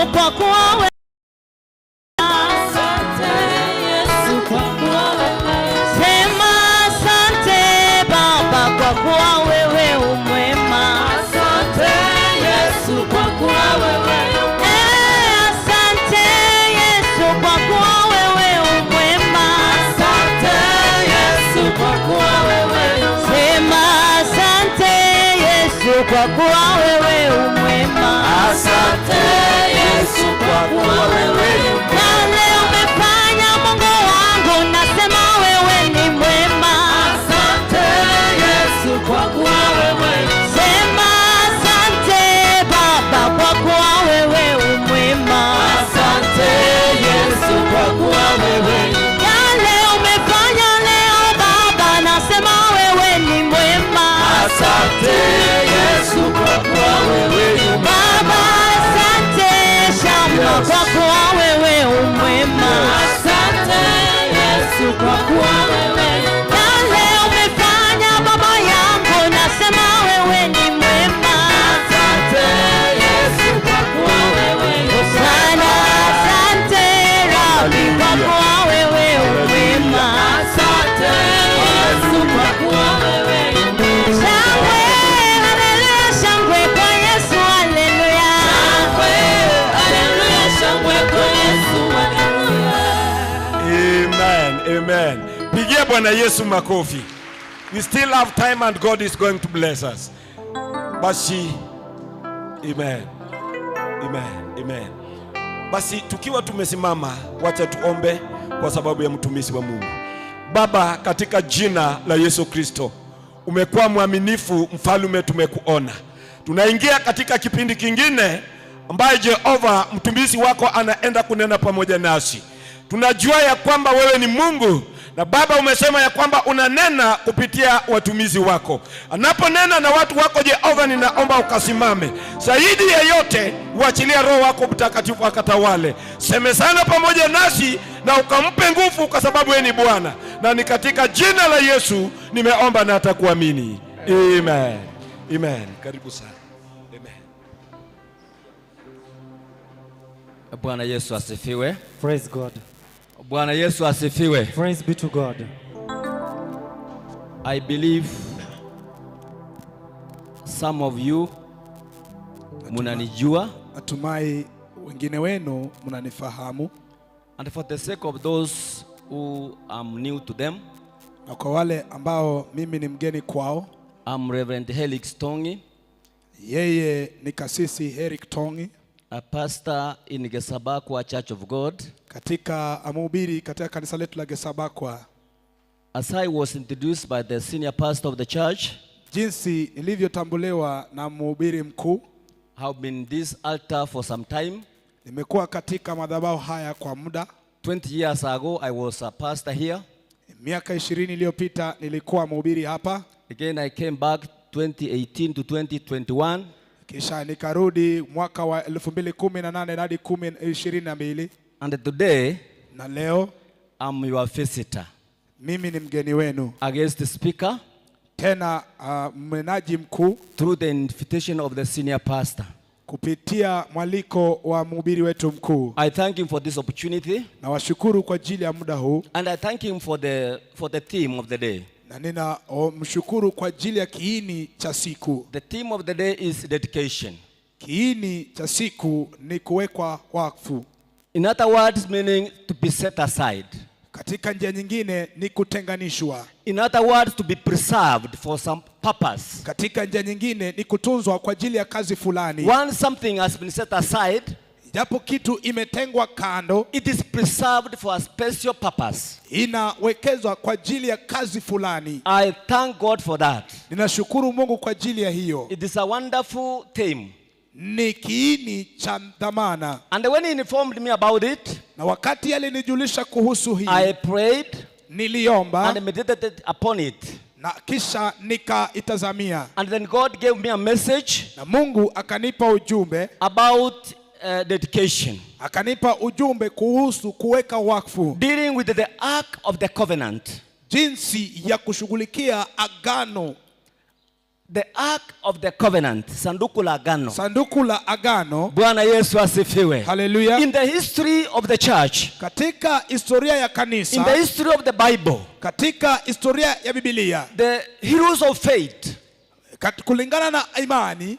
Yesu kwa kuwa wewe. Asante Yesu kwa kuwa wewe. Sema asante Baba kwa kuwa wewe umwema. Asante Yesu kwa kuwa wewe. Asante Yesu kwa kuwa wewe umwema. Asante Yesu kwa kuwa wewe. Sema asante Yesu kwa kuwa wewe umwema. Asante Yesu kwa kuwa wewe. Yale umefanya Mungu wangu, nasema wewe ni mwema. Asante Yesu kwa kuwa wewe. Sema asante Baba kwa kuwa wewe umwema. Asante Yesu kwa kuwa wewe. Yale umefanya leo Baba, nasema wewe ni mwema. Asante Yesu kwa kuwa wewe. Baba asante Shama kwa kuwa wewe umwema. Asante Yesu kwa kuwa wewe. Yale umefanya Baba yangu, nasema wewe ni mwema. Asante Yesu kwa kuwa wewe. Sana asante Rabi kwa kuwa wewe umwema. Asante Yesu kwa kuwa wewe. Shangwe, haleluya, shangwe kwa Yesu, haleluya. Haleluya, shangwe kwa Yesu, haleluya. Amen. Amen. Pigia Bwana Yesu makofi. We still have time and God is going to bless us. Basi amen. Amen. Amen. Basi tukiwa tumesimama, wacha tuombe kwa sababu ya mtumishi wa Mungu. Baba, katika jina la Yesu Kristo, umekuwa mwaminifu mfalme, tumekuona. Tunaingia katika kipindi kingine ambaye Jehova mtumishi wako anaenda kunena pamoja nasi. Tunajua ya kwamba wewe ni Mungu, na Baba umesema ya kwamba unanena kupitia watumishi wako. Anaponena na watu wako Jehova, ninaomba ukasimame. Zaidi ya yote, uachilia Roho wako Mtakatifu akatawale. Semezana pamoja nasi na ukampe nguvu, kwa sababu wewe ni Bwana. Na ni katika jina la Yesu nimeomba na atakuamini. Amen. Amen. Karibu sana. Amen. Bwana Yesu asifiwe. Praise God. Bwana Yesu asifiwe. Praise be to God. I believe some of you munanijua, natumai wengine wenu mnanifahamu, and for the sake of those who am new to them, na kwa wale ambao mimi ni mgeni kwao, I'm Reverend Helix Tongi, yeye ni kasisi Eric Tongi, a pastor in Gesabakwa Church of God. katika mhubiri katika kanisa letu la Gesabakwa. As I was introduced by the senior pastor of the church, Jinsi nilivyotambuliwa na mhubiri mkuu, I have been in this altar for some time. nimekuwa katika madhabahu haya kwa muda. 20 years ago, I was a pastor here. Miaka 20 iliyopita nilikuwa mhubiri hapa. Again, I came back 2018 to 2021. Kisha nikarudi mwaka wa 2018 hadi 2022. And today, Na leo I'm your visitor. mimi ni mgeni wenu. Against the speaker, Tena mnenaji mkuu through the invitation of the senior pastor. kupitia mwaliko wa mhubiri wetu mkuu. I thank him for this opportunity, Na washukuru kwa ajili ya muda huu, and I thank him for the theme of the day. na nina mshukuru kwa ajili ya kiini cha siku. The theme of the day is dedication. Kiini cha siku ni kuwekwa wakfu. In other words, meaning to be set aside. Katika njia nyingine ni kutenganishwa. In other words, to be preserved for some purpose. Katika njia nyingine ni kutunzwa kwa ajili ya kazi fulani. Once something has been set aside, Japo kitu imetengwa kando, it is preserved for a special purpose. inawekezwa kwa ajili ya kazi fulani. I thank God for that. Ninashukuru Mungu kwa ajili ya hiyo. It is a wonderful theme. Ni kiini cha dhamana. And when he informed me about it, Na wakati alinijulisha kuhusu hii, I prayed niliomba and meditated upon it. na kisha nikaitazamia. And then God gave me a message Na Mungu akanipa ujumbe, about dedication, akanipa ujumbe kuhusu kuweka wakfu, dealing with the Ark of the Covenant. jinsi ya kushughulikia agano. The Ark of the Covenant, sanduku la agano. Sanduku la agano. Bwana Yesu asifiwe. Hallelujah. In the history of the church, katika historia ya kanisa, in the history of the Bible, katika historia ya Biblia, the heroes of faith, kulingana na imani,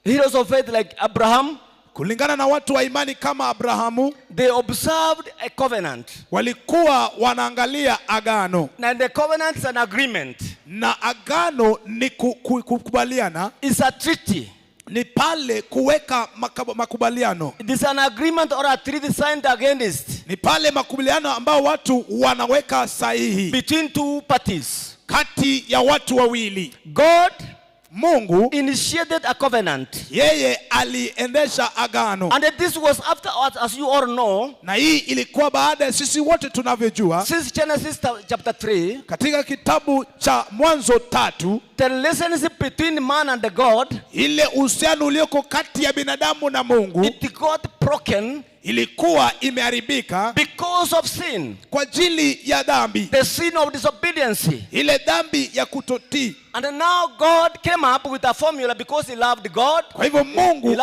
heroes of faith like Abraham, kulingana na watu wa imani kama Abrahamu, they observed a covenant. Walikuwa wanaangalia agano. And the covenant is an agreement. Na agano ni kukubaliana. It's a treaty. Ni pale kuweka makubaliano. It is an agreement or a treaty signed against. Ni pale makubaliano ambao watu wanaweka sahihi. Between two parties. Kati ya watu wawili. God, Mungu, initiated a covenant. Yeye aliendesha agano. And this was after, as you all know, na hii ilikuwa baada ya sisi wote tunavyojua, since Genesis chapter 3, katika kitabu cha Mwanzo 3, the relationship between man and God, ile uhusiano ulioko kati ya binadamu na Mungu, it got broken, ilikuwa imeharibika because of sin. Kwa ajili ya dhambi. The sin of disobedience. Ile dhambi ya kutotii. And now God came up with a formula because he loved God. Kwa hivyo Mungu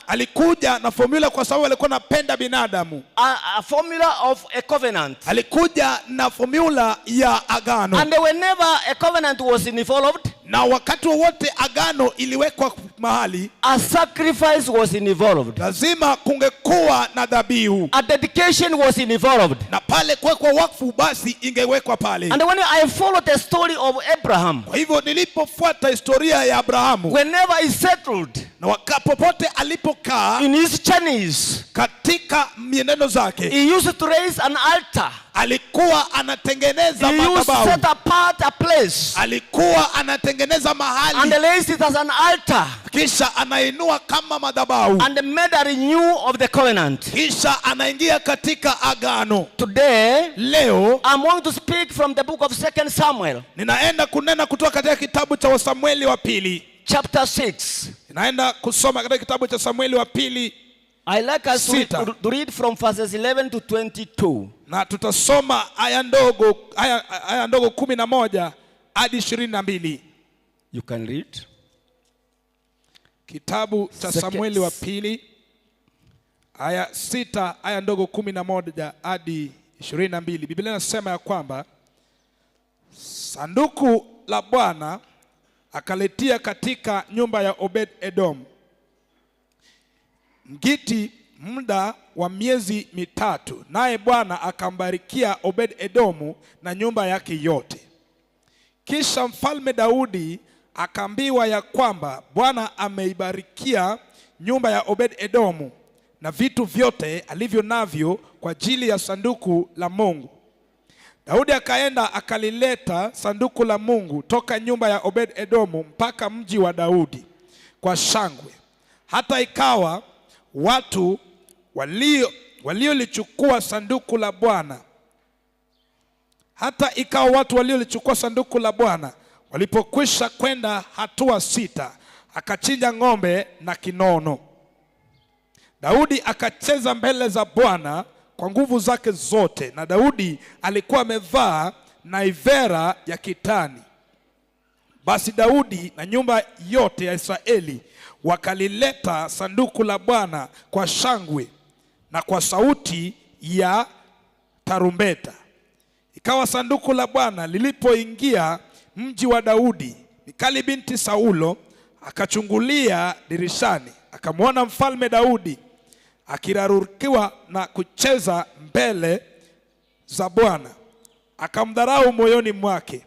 alikuja na formula kwa sababu alikuwa anapenda binadamu. A formula of a covenant. Alikuja na formula ya agano. And whenever a covenant was involved, na wakati wote agano iliwekwa mahali, a sacrifice was involved. Lazima kungekuwa na dhabihu. A dedication was involved. Na pale kuwekwa wakfu basi ingewekwa pale. And when I followed the story of Abraham, kwa hivyo nilipofuata historia ya Abrahamu, whenever he settled, na popote alipokaa, in his journeys, katika mienendo zake, he used to raise an altar. Alikuwa anatengeneza madhabahu. He used to set apart a place. Alikuwa anatengeneza mahali. And raised it as an altar. Kisha anainua kama madhabahu. And made a renew of the covenant. Kisha anaingia katika agano. Today, leo, I'm going to speak from the book of 2 Samuel. Ninaenda kunena kutoka katika kitabu cha Samueli wa pili. Chapter 6. Ninaenda kusoma katika kitabu cha Samueli wa pili. I like us to read from verses 11 to 22. Na tutasoma aya ndogo 11 hadi 22. You can read. Kitabu cha Samueli wa pili aya 6 aya ndogo 11 hadi 22. Biblia inasema ya kwamba sanduku la Bwana akaletia katika nyumba ya Obed Edom Mgiti muda wa miezi mitatu, naye Bwana akambarikia Obed Edomu na nyumba yake yote. Kisha mfalme Daudi akaambiwa ya kwamba Bwana ameibarikia nyumba ya Obed Edomu na vitu vyote alivyo navyo kwa ajili ya sanduku la Mungu. Daudi akaenda akalileta sanduku la Mungu toka nyumba ya Obed Edomu mpaka mji wa Daudi kwa shangwe. Hata ikawa watu waliolichukua sanduku la Bwana, sanduku la Bwana walipokwisha kwenda hatua 6, akachinja ng'ombe na kinono. Daudi akacheza mbele za Bwana kwa nguvu zake zote, na Daudi alikuwa amevaa naivera ya kitani. Basi Daudi na nyumba yote ya Israeli wakalileta sanduku la Bwana kwa shangwe na kwa sauti ya tarumbeta. Ikawa sanduku la Bwana lilipoingia mji wa Daudi, Mikali binti Saulo akachungulia dirishani, akamwona mfalme Daudi akirarukiwa na kucheza mbele za Bwana, akamdharau moyoni mwake.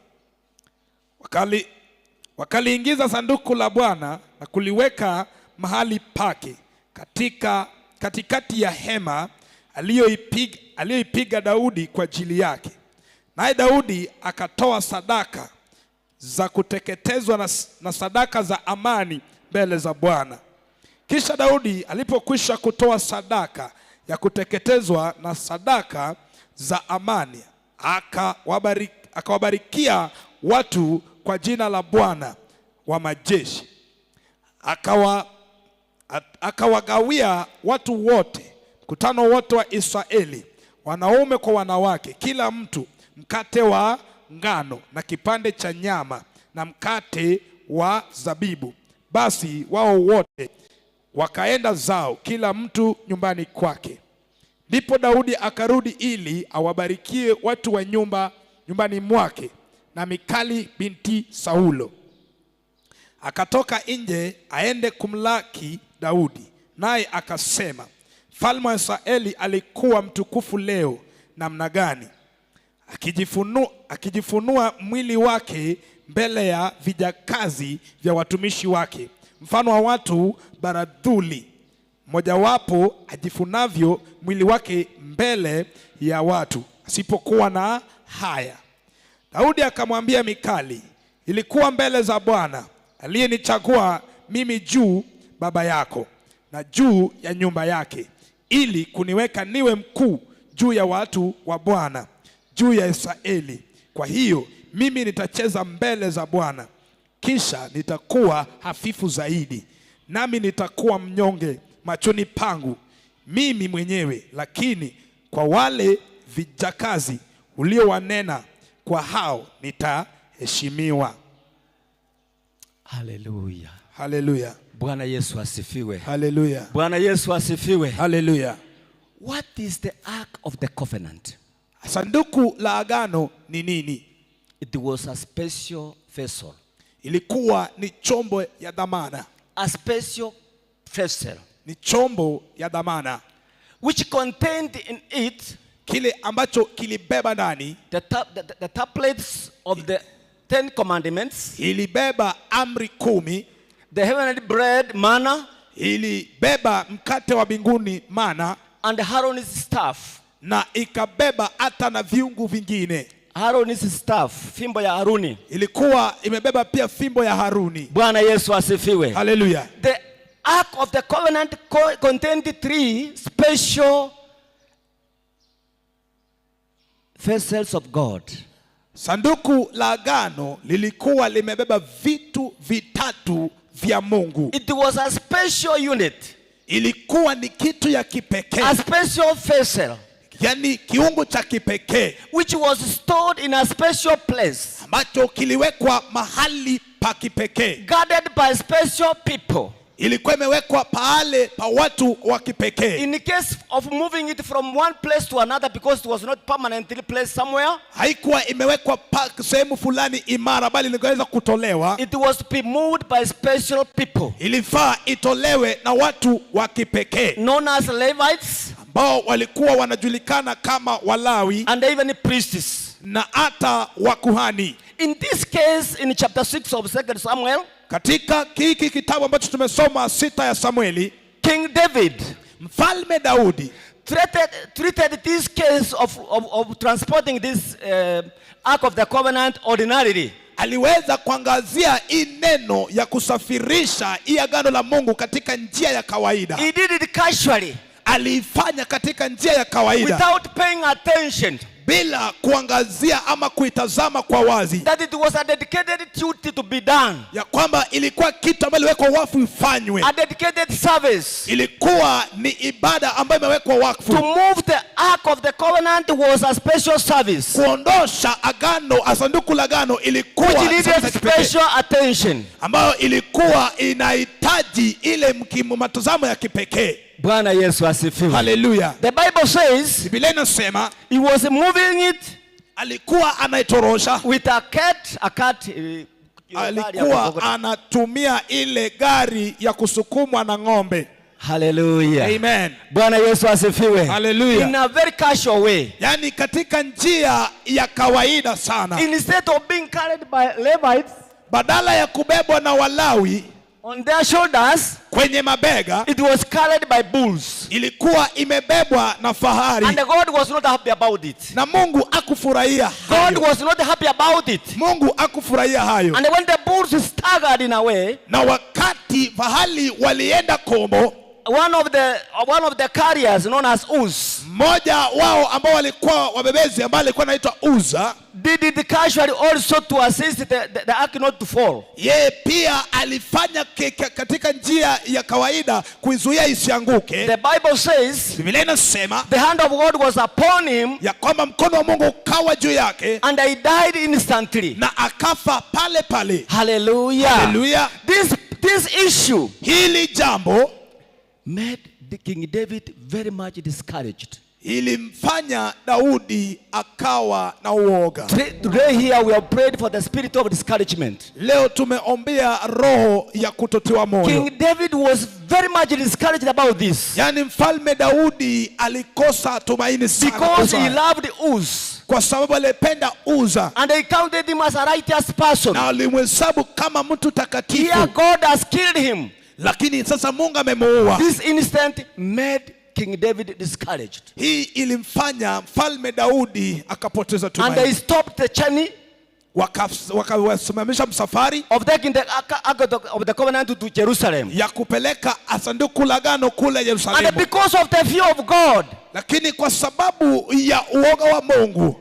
Wakaliingiza sanduku la Bwana na kuliweka mahali pake katikati ya hema aliyoipiga Daudi kwa ajili yake. Naye Daudi akatoa sadaka za kuteketezwa na sadaka za amani mbele za Bwana. Kisha Daudi alipokwisha kutoa sadaka ya kuteketezwa na sadaka za amani, akawabarikia watu kwa jina la Bwana wa majeshi. Akawagawia watu wote, mkutano wote wa Israeli, wanaume kwa wanawake, kila mtu mkate wa ngano na kipande cha nyama na mkate wa zabibu. Basi wao wote wakaenda zao, kila mtu nyumbani kwake. Ndipo Daudi akarudi ili awabarikie watu wa nyumbani mwake na Mikali binti Saulo. Akatoka nje aende kumlaki Daudi, naye akasema, Mfalme wa Israeli alikuwa mtukufu leo namna gani, akijifunua mwili wake mbele ya vijakazi vya watumishi wake, mfano wa watu baradhuli, mojawapo ajifunavyo mwili wake mbele ya watu, asipokuwa na haya. Daudi akamwambia Mikali, ilikuwa mbele za Bwana aliyenichagua mimi juu baba yako na juu ya nyumba yake, ili kuniweka niwe mkuu juu ya watu wa Bwana, juu ya Israeli. Kwa hiyo mimi nitacheza mbele za Bwana, kisha nitakuwa hafifu zaidi, nami nitakuwa mnyonge machoni pangu mimi mwenyewe, lakini kwa wale vijakazi uliowanena, kwa hao nitaheshimiwa. Hallelujah. Hallelujah. Bwana Yesu asifiwe. Hallelujah. Bwana Yesu asifiwe. Hallelujah. What is the Ark of the Covenant? Sanduku la agano ni nini? It was a special vessel. Ilikuwa ni chombo ya dhamana. A special vessel. Ni chombo ya dhamana. Which contained in it kile ambacho kilibeba ndani the tablets of the 10 commandments. Ilibeba amri 10. The heavenly bread, manna. Ilibeba mkate wa mbinguni, mana. And Aaron's staff. Na ikabeba hata na viungu vingine. Aaron's staff, fimbo ya Haruni. Ilikuwa imebeba pia fimbo ya Haruni. Bwana Yesu asifiwe. Hallelujah. The Ark of the Covenant contained 3 special vessels of God. Sanduku la agano lilikuwa limebeba vitu vitatu vya Mungu. It was a special unit. Ilikuwa ni kitu ya kipekee. A special vessel. Yani kiungo cha kipekee. Which was stored in a special place. Ambacho kiliwekwa mahali pa kipekee. Guarded by special people. Ilikuwa imewekwa pale pa watu wa kipekee. In the case of moving it from one place to another, because it was not permanently placed somewhere. Haikuwa imewekwa sehemu fulani imara, bali ingeweza kutolewa. It was to be moved by special people. Ilifaa itolewe na watu wa kipekee. Known as Levites. Ambao walikuwa wanajulikana kama Walawi. And even priests. Na hata wakuhani. In this case, in chapter 6 of 2 Samuel. Katika hiki kitabu ambacho tumesoma 6 ya Samueli, King David, Mfalme Daudi, treated this case of transporting this Ark of the Covenant ordinarily. Aliweza kuangazia hii neno ya kusafirisha hii agano la Mungu katika njia ya kawaida. He did it casually. Aliifanya katika njia ya kawaida. Without paying attention. Bila kuangazia ama kuitazama kwa wazi. That it was a dedicated duty to be done. Ya kwamba ilikuwa kitu ambacho iliwekwa wakfu ifanywe. A dedicated service. Ilikuwa ni ibada ambayo imewekwa wakfu. To move the Ark of the Covenant was a special service. Kuondosha agano, sanduku la agano ilikuwa which needed special attention. Ambayo ilikuwa inahitaji ile matazamo ya kipekee. Bwana Yesu asifiwe. Hallelujah. The Bible says, Biblia inasema, he was moving it, alikuwa anaitorosha with a cart, alikuwa anatumia ile gari ya kusukumwa na ng'ombe. Hallelujah. Amen. Bwana Yesu asifiwe. Hallelujah. In a very casual way. Yani katika njia ya kawaida sana. Instead of being carried by Levites, badala ya kubebwa na Walawi on their shoulders, kwenye mabega, it was carried by bulls. Ilikuwa imebebwa na fahari. And God was not happy about it. Na Mungu akufurahia hayo. God was not happy about it. Mungu akufurahia hayo. And when the bulls staggered in a way, na wakati fahali walienda kombo, one of the carriers known as Uz, mmoja wao ambao walikuwa wabebezi ambao alikuwa anaitwa Uza, did it casually also to assist the ark not to fall. Yeye pia alifanya katika njia ya kawaida kuizuia isianguke. The Bible says Biblia inasema the hand of God was upon him, ya kwamba mkono wa Mungu ukawa juu yake, and he died instantly. na akafa pale pale. Hallelujah. Hallelujah. This issue Hili jambo made the King David very much discouraged. ilimfanya Daudi akawa na uoga. Today here we have prayed for the spirit of discouragement. Leo tumeombea roho ya kutotiwa moyo. King David was very much discouraged about this. Yani mfalme Daudi alikosa tumaini sana, Because he loved Uz, kwa sababu alipenda Uza, and they counted him as a righteous person. na alimhesabu kama mtu takatifu. Here God has killed him. Lakini sasa Mungu amemuua. This instant made King David discouraged. Hii ilimfanya mfalme Daudi akapoteza And they tumaini. stopped the journey Wakasimamisha msafari of taking the ark of the covenant to Jerusalem. ya kupeleka sanduku la agano kule And Yerusalemu. because of the fear of God, Lakini kwa sababu ya uoga wa Mungu,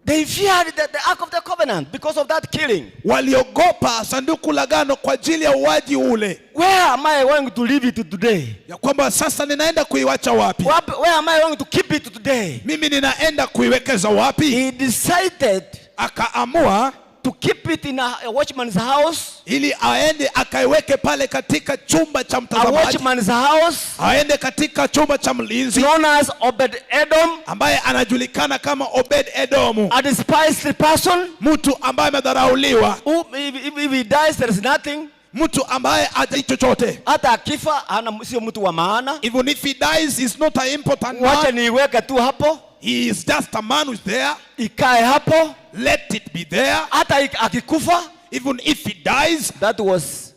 they feared the ark of the covenant because of that killing. waliogopa sanduku la agano kwa ajili ya uaji ule, Where am I going to leave it today? ya kwamba sasa ninaenda kuiwacha wapi? Where am I going to keep it today? Mimi ninaenda kuiwekeza wapi? He decided Akaamua to keep it in a watchman's house. ili aende akaiweke pale katika chumba cha A mtazamaji, watchman's house aende katika chumba cha mlinzi known as Obed-Edom, ambaye anajulikana kama Obed-Edomu, a despised person mtu ambaye amedharauliwa, who, if he dies, there is nothing. mtu ambaye hajai chochote. Hata akifa sio mtu wa maana. Even if he dies, he's not an important Wacha man. niiweke tu hapo, He is just a man who's there. ikae hapo. Let it be there. Hata akikufa. Even if he dies. That was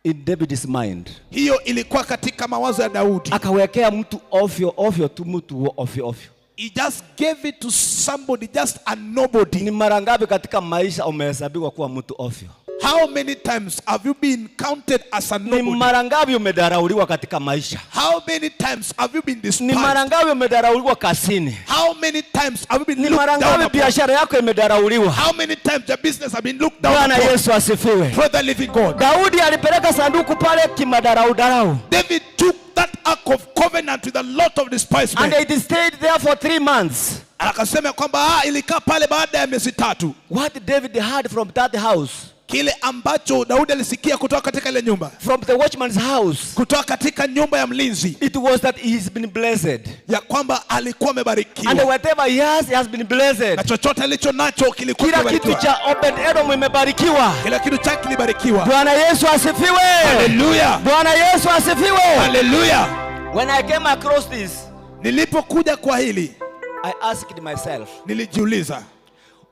in David's mind. Hiyo ilikuwa katika mawazo ya Daudi. Akawekea mtu ovyo tu, mtu ovyo. He just gave it to somebody, just a nobody. Ni mara ngapi katika maisha umehesabiwa kuwa mtu ovyo? How many times have you been counted as a Ni nobody? mara ngapi umedharauliwa katika maisha? How many times have you been Ni despised? mara ngapi umedharauliwa kazini? How many times have you been Ni looked mara down ngapi upon? biashara yako imedharauliwa? How many times your business have been looked down Bwana upon? Yesu asifiwe. Praise the living God. Daudi alipeleka sanduku pale kimadarau. David took that ark of covenant with a lot of despisement. And it stayed there for 3 months. Akasema kwamba ilikaa pale baada ya miezi 3. What David heard from that house, Kile ambacho Daudi alisikia kutoka katika ile nyumba, from the watchman's house, kutoka katika nyumba ya mlinzi, it was that he has been blessed. ya kwamba alikuwa And amebarikiwa, whatever he has been blessed. na chochote alicho nacho kilikuwa Kila kitu kimebarikiwa. cha Obed-Edom imebarikiwa. Kila kitu chake kilibarikiwa. Bwana Yesu asifiwe. Hallelujah. Bwana Yesu asifiwe. Hallelujah. When I came across this, Nilipokuja kwa hili, I asked myself, nilijiuliza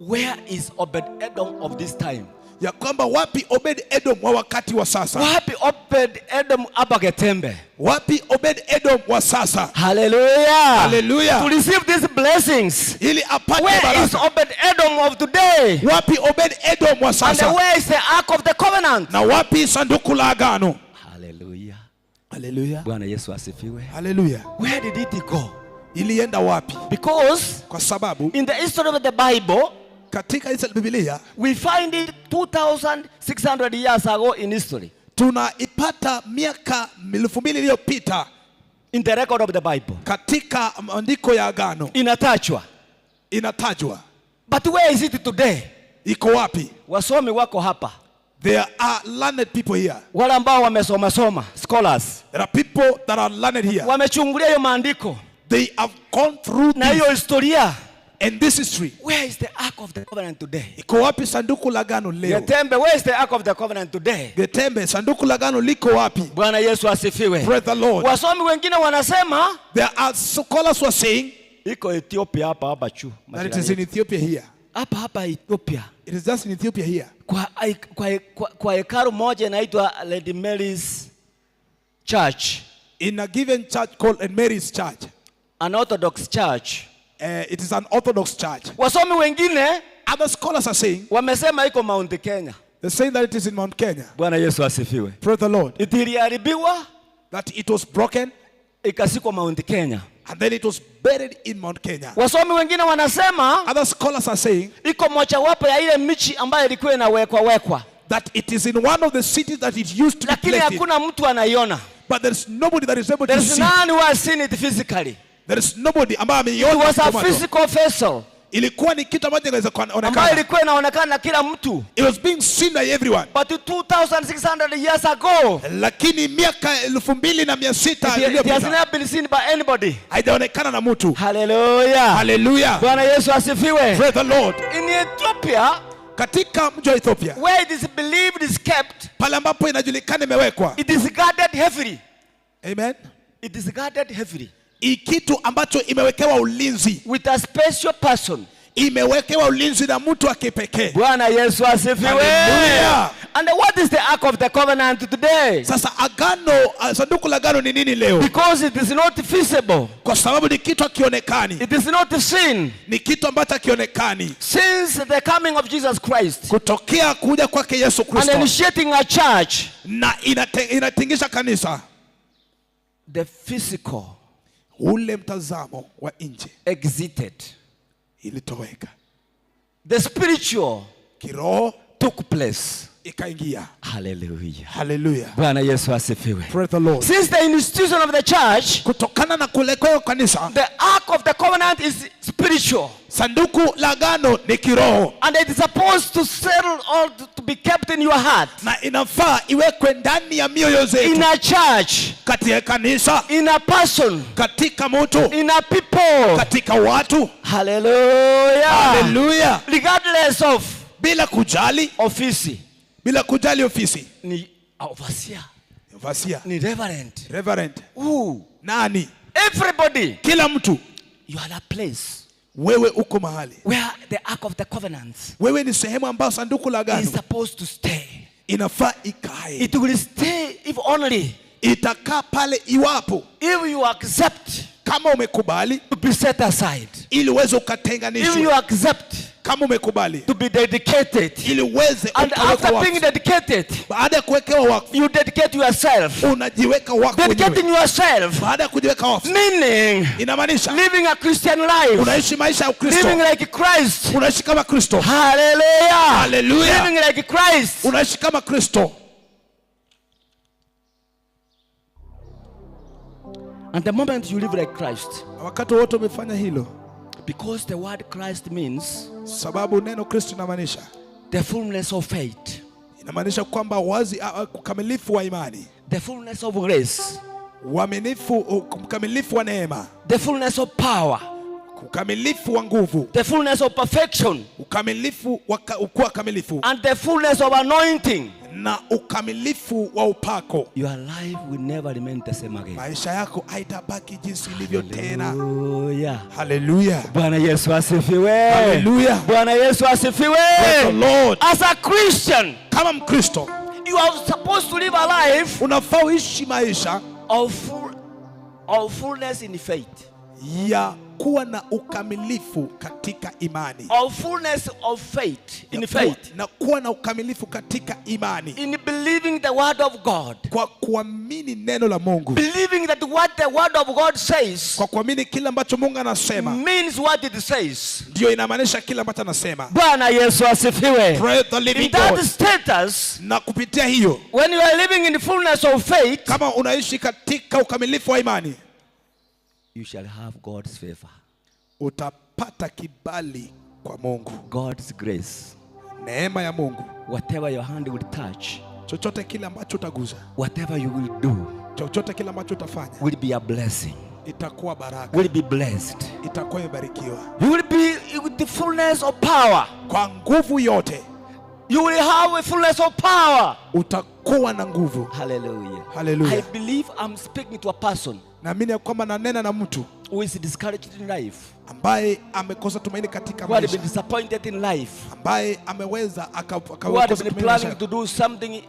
where is Obed-Edom of this time? ya kwamba wapi Obed-Edom wa wakati wa sasa? Wapi Obed-Edom hapa Getembe? Wapi Obed-Edom wa sasa? Hallelujah. Hallelujah. To receive these blessings. Ili apate Where is baraka. Obed-Edom of today? Wapi Obed-Edom wa And sasa? where is the ark of the covenant? Na wapi sanduku la agano? Hallelujah. Hallelujah. Bwana Yesu asifiwe. Hallelujah. Where did it go? Ilienda wapi? Because Kwa sababu in the history of the Bible, katika Biblia we find it 2,600 years ago in history. tunaipata miaka 2000 iliyopita In the record of the Bible. katika maandiko ya agano Inatajwa. inatajwa. But where is it today? Iko wapi? Wasomi wako hapa. There are learned people here. Wale ambao wamesoma, scholars. There are people that are learned here. Wamechungulia hiyo maandiko They have gone through na hiyo this historia. and this history. Where is the ark of the covenant today? Iko wapi sanduku la agano leo? Getembe, where is the ark of the covenant today? Getembe, sanduku la agano liko wapi? Bwana Yesu asifiwe. Praise the Lord. Wasomi wengine wanasema There are scholars who are saying iko Ethiopia hapa juu. that it is in Ethiopia here. Hapa Ethiopia. It is just in Ethiopia here. Kwa hekalu moja inaitwa Lady Mary's Church, In a given church called Mary's Church. an Orthodox church. It is an Orthodox church. Wasomi wengine Other scholars are saying, wamesema iko Mount Kenya. they say that it is in Mount Kenya. Bwana Yesu asifiwe. Praise the Lord. Iliharibiwa that it was broken ikasikwa Mount Kenya. and then it was buried in Mount Kenya. Wasomi wengine wanasema Other scholars are saying iko mojawapo ya ile michi ambayo ilikuwa inawekwa that it is in one of the cities that it used to be lakini placed in. hakuna mtu anaiona. But there is nobody that is able to There is see. none who has seen it physically. There is nobody ambaye It ameiona was a kwa macho. physical vessel Ilikuwa ni kitu ambacho inaweza ambayo kuonekana. ilikuwa inaonekana na kila mtu. It was being seen by everyone. But 2600 years ago, Lakini miaka 2600 it has iliyopita never been seen by anybody. haijaonekana na mtu. Hallelujah. Hallelujah. Bwana Yesu asifiwe. Praise the Lord. In Ethiopia, Katika mji wa Ethiopia, where it is believed is kept, pale ambapo inajulikana imewekwa. it is guarded heavily. Amen. It is guarded heavily Kitu ambacho imewekewa ulinzi. with a special person. Imewekewa ulinzi na mtu wa kipekee. Bwana Yesu asifiwe. Hallelujah. And what is the Ark of the Covenant today? Sasa agano, sanduku la agano ni nini leo? Because it is not visible. Kwa sababu ni kitu hakionekani. It is not seen. Ni kitu ambacho hakionekani. Since the coming of Jesus Christ Kutokea kuja kwake Yesu and Kristo initiating a church, na inatingisha kanisa, the physical ule mtazamo wa nje exited. ilitoweka, The spiritual kiroho took place. ikaingia. Hallelujah. Hallelujah. Bwana Yesu asifiwe. Praise the Lord. Since the institution of the church, Kutokana na kulekewa kanisa, the Ark of the Covenant is spiritual. sanduku la agano ni kiroho And it is supposed to settle or to be kept in your heart. na inafaa iwekwe ndani ya mioyo In zetu, a church, katika kanisa, in a person, katika mtu, in a people. katika watu. Hallelujah. Hallelujah. Regardless of Bila kujali, ofisi, bila kujali ofisi, ni overseer, vasia, ni reverend. reverend, nani, Everybody, kila mtu, you are a place wewe uko mahali, where the Ark of the Covenant wewe ni sehemu ambayo sanduku la is agano supposed to stay. inafaa ikae. It will stay if only Itakaa pale iwapo if you accept kama umekubali to be set aside. ili uweze If you ukatenganishwa, accept kama umekubali to be dedicated. ili uweze And ukawekwa after being wakfu. dedicated, Baada ya kuwekewa wakfu, you dedicate yourself. unajiweka wakfu Dedicating mwenyewe. yourself, Baada ya kujiweka wakfu, meaning inamaanisha living a Christian life, unaishi maisha ya living Ukristo, like Christ. unaishi kama Kristo, Hallelujah. Hallelujah. Living like Christ. unaishi kama Kristo. And the moment you live like Christ, Wakati wote umefanya hilo, because the word Christ means sababu neno Kristo inamaanisha, the fullness of faith, inamaanisha kwamba wazi, ukamilifu wa imani, the fullness of grace, ukamilifu wa neema, the fullness of power, ukamilifu wa nguvu, the fullness of perfection, ukamilifu wa kuwa kamilifu, and the fullness of anointing. na ukamilifu wa upako. Your life will never remain the same again. Maisha yako haitabaki jinsi ilivyo tena. Hallelujah. Hallelujah. Bwana Yesu asifiwe. Hallelujah. Bwana Yesu asifiwe. Praise the Lord. As a Christian, Kama Mkristo you are supposed to live a life unafaa uishi maisha of fullness in faith, ya kuwa na ukamilifu katika imani, of fullness of faith in faith, na kuwa na ukamilifu katika imani, in believing the word of God, kwa kuamini neno la Mungu, believing that what the word of God says kwa kuamini kila ambacho Mungu anasema means what it says. ndio inamaanisha kila ambacho anasema. Bwana Yesu asifiwe. Praise the living In that God. status, Na kupitia hiyo, when you are living in the fullness of faith, kama unaishi katika ukamilifu wa imani, you shall have God's favor, utapata kibali kwa Mungu, God's grace. neema ya Mungu. Whatever your hand will touch, Chochote kile ambacho utaguza, whatever you will do, chochote kile ambacho utafanya, will be a blessing, itakuwa baraka, will be blessed. itakuwa imebarikiwa You will be with the fullness of power. kwa nguvu yote. You will have a fullness of power. Utakuwa na nguvu. Hallelujah. Hallelujah. I believe I'm speaking to a person Naamini ya kwamba nanena na mtu who is discouraged in life, ambaye amekosa tumaini katika who had maisha, been disappointed in life, ambaye ameweza who had akakosa been tumaini planning maisha, to do something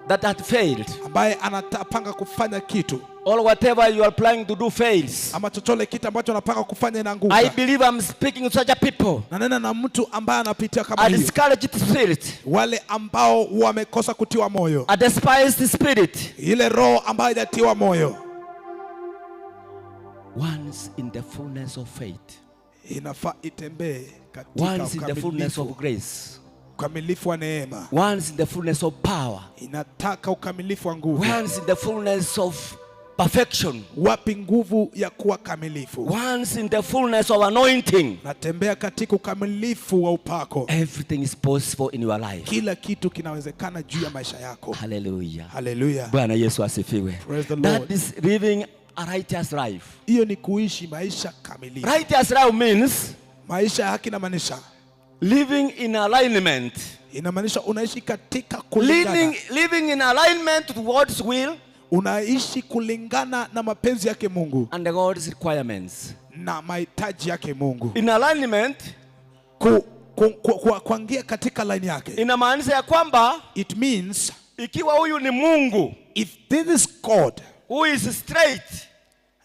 that had failed, ambaye anapanga kufanya kitu, or whatever you are planning to do fails, ama chochote kitu ambacho anapanga kufanya inaanguka. I believe I'm speaking to such a people. Na nena na mtu ambaye anapitia kama A hiyo. discouraged spirit, Wale ambao wamekosa kutiwa moyo. a despised spirit. Ile roho ambayo hajatiwa moyo. Once in the fullness of faith, Inafaa itembee katika once in the fullness of grace, ukamilifu wa neema. once in the fullness of power, Inataka ukamilifu wa nguvu. once in the fullness of perfection, Wapi nguvu ya kuwa kamilifu? once in the fullness of anointing. Natembea katika ukamilifu wa upako. Everything is possible in your life. Kila kitu kinawezekana juu ya maisha yako. Hallelujah. Hallelujah. Bwana Yesu asifiwe. Praise the Lord. That is living a righteous life. Hiyo ni kuishi maisha kamilifu. Righteous life means Maisha ya haki inamaanisha, living in alignment. inamaanisha unaishi katika kulingana. Living in alignment to God's will Unaishi kulingana na mapenzi yake Mungu and God's requirements. na mahitaji yake Mungu. In alignment Kuangia katika line yake. inamaanisha ya kwamba It means ikiwa huyu ni Mungu, if this is God who is straight,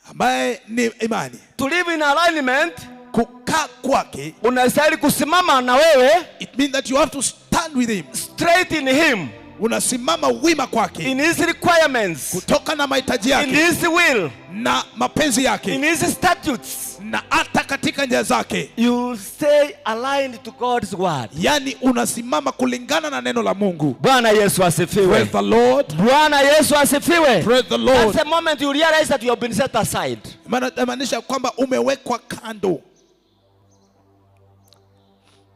ambaye ni imani, to live in alignment, kukaa kwake, unastahili kusimama na wewe it means that you have to stand with him. straight in him, Unasimama wima kwake in his requirements, kutoka na mahitaji in yake his will, na mapenzi in yake his statutes. na hata katika njia zake. You stay aligned to God's word. Yani unasimama kulingana na neno la Mungu. Bwana Yesu asifiwe. Praise the Lord. Bwana Yesu asifiwe. Praise the Lord. That's the moment you realize that you have been set aside. Maanisha kwamba umewekwa kando.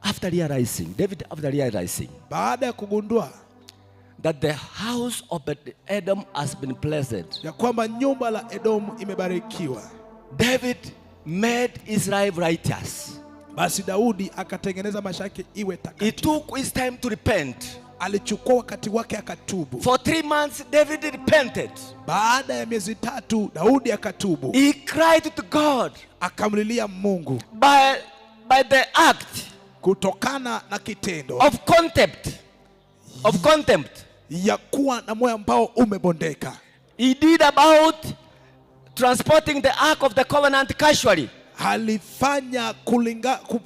After realizing Baada ya kugundua that the house of Edom has been blessed, ya kwamba nyumba la Edomu imebarikiwa, David made Israel righteous. basi Daudi akatengeneza maisha yake iwe He takatifu. took his time to repent. Alichukua wakati wake akatubu. For 3 months David repented. Baada ya miezi 3 Daudi akatubu. He cried to God Akamlilia Mungu by the act kutokana na kitendo of contempt ya kuwa na moyo ambao umebondeka. he did about transporting the ark of the covenant casually. Alifanya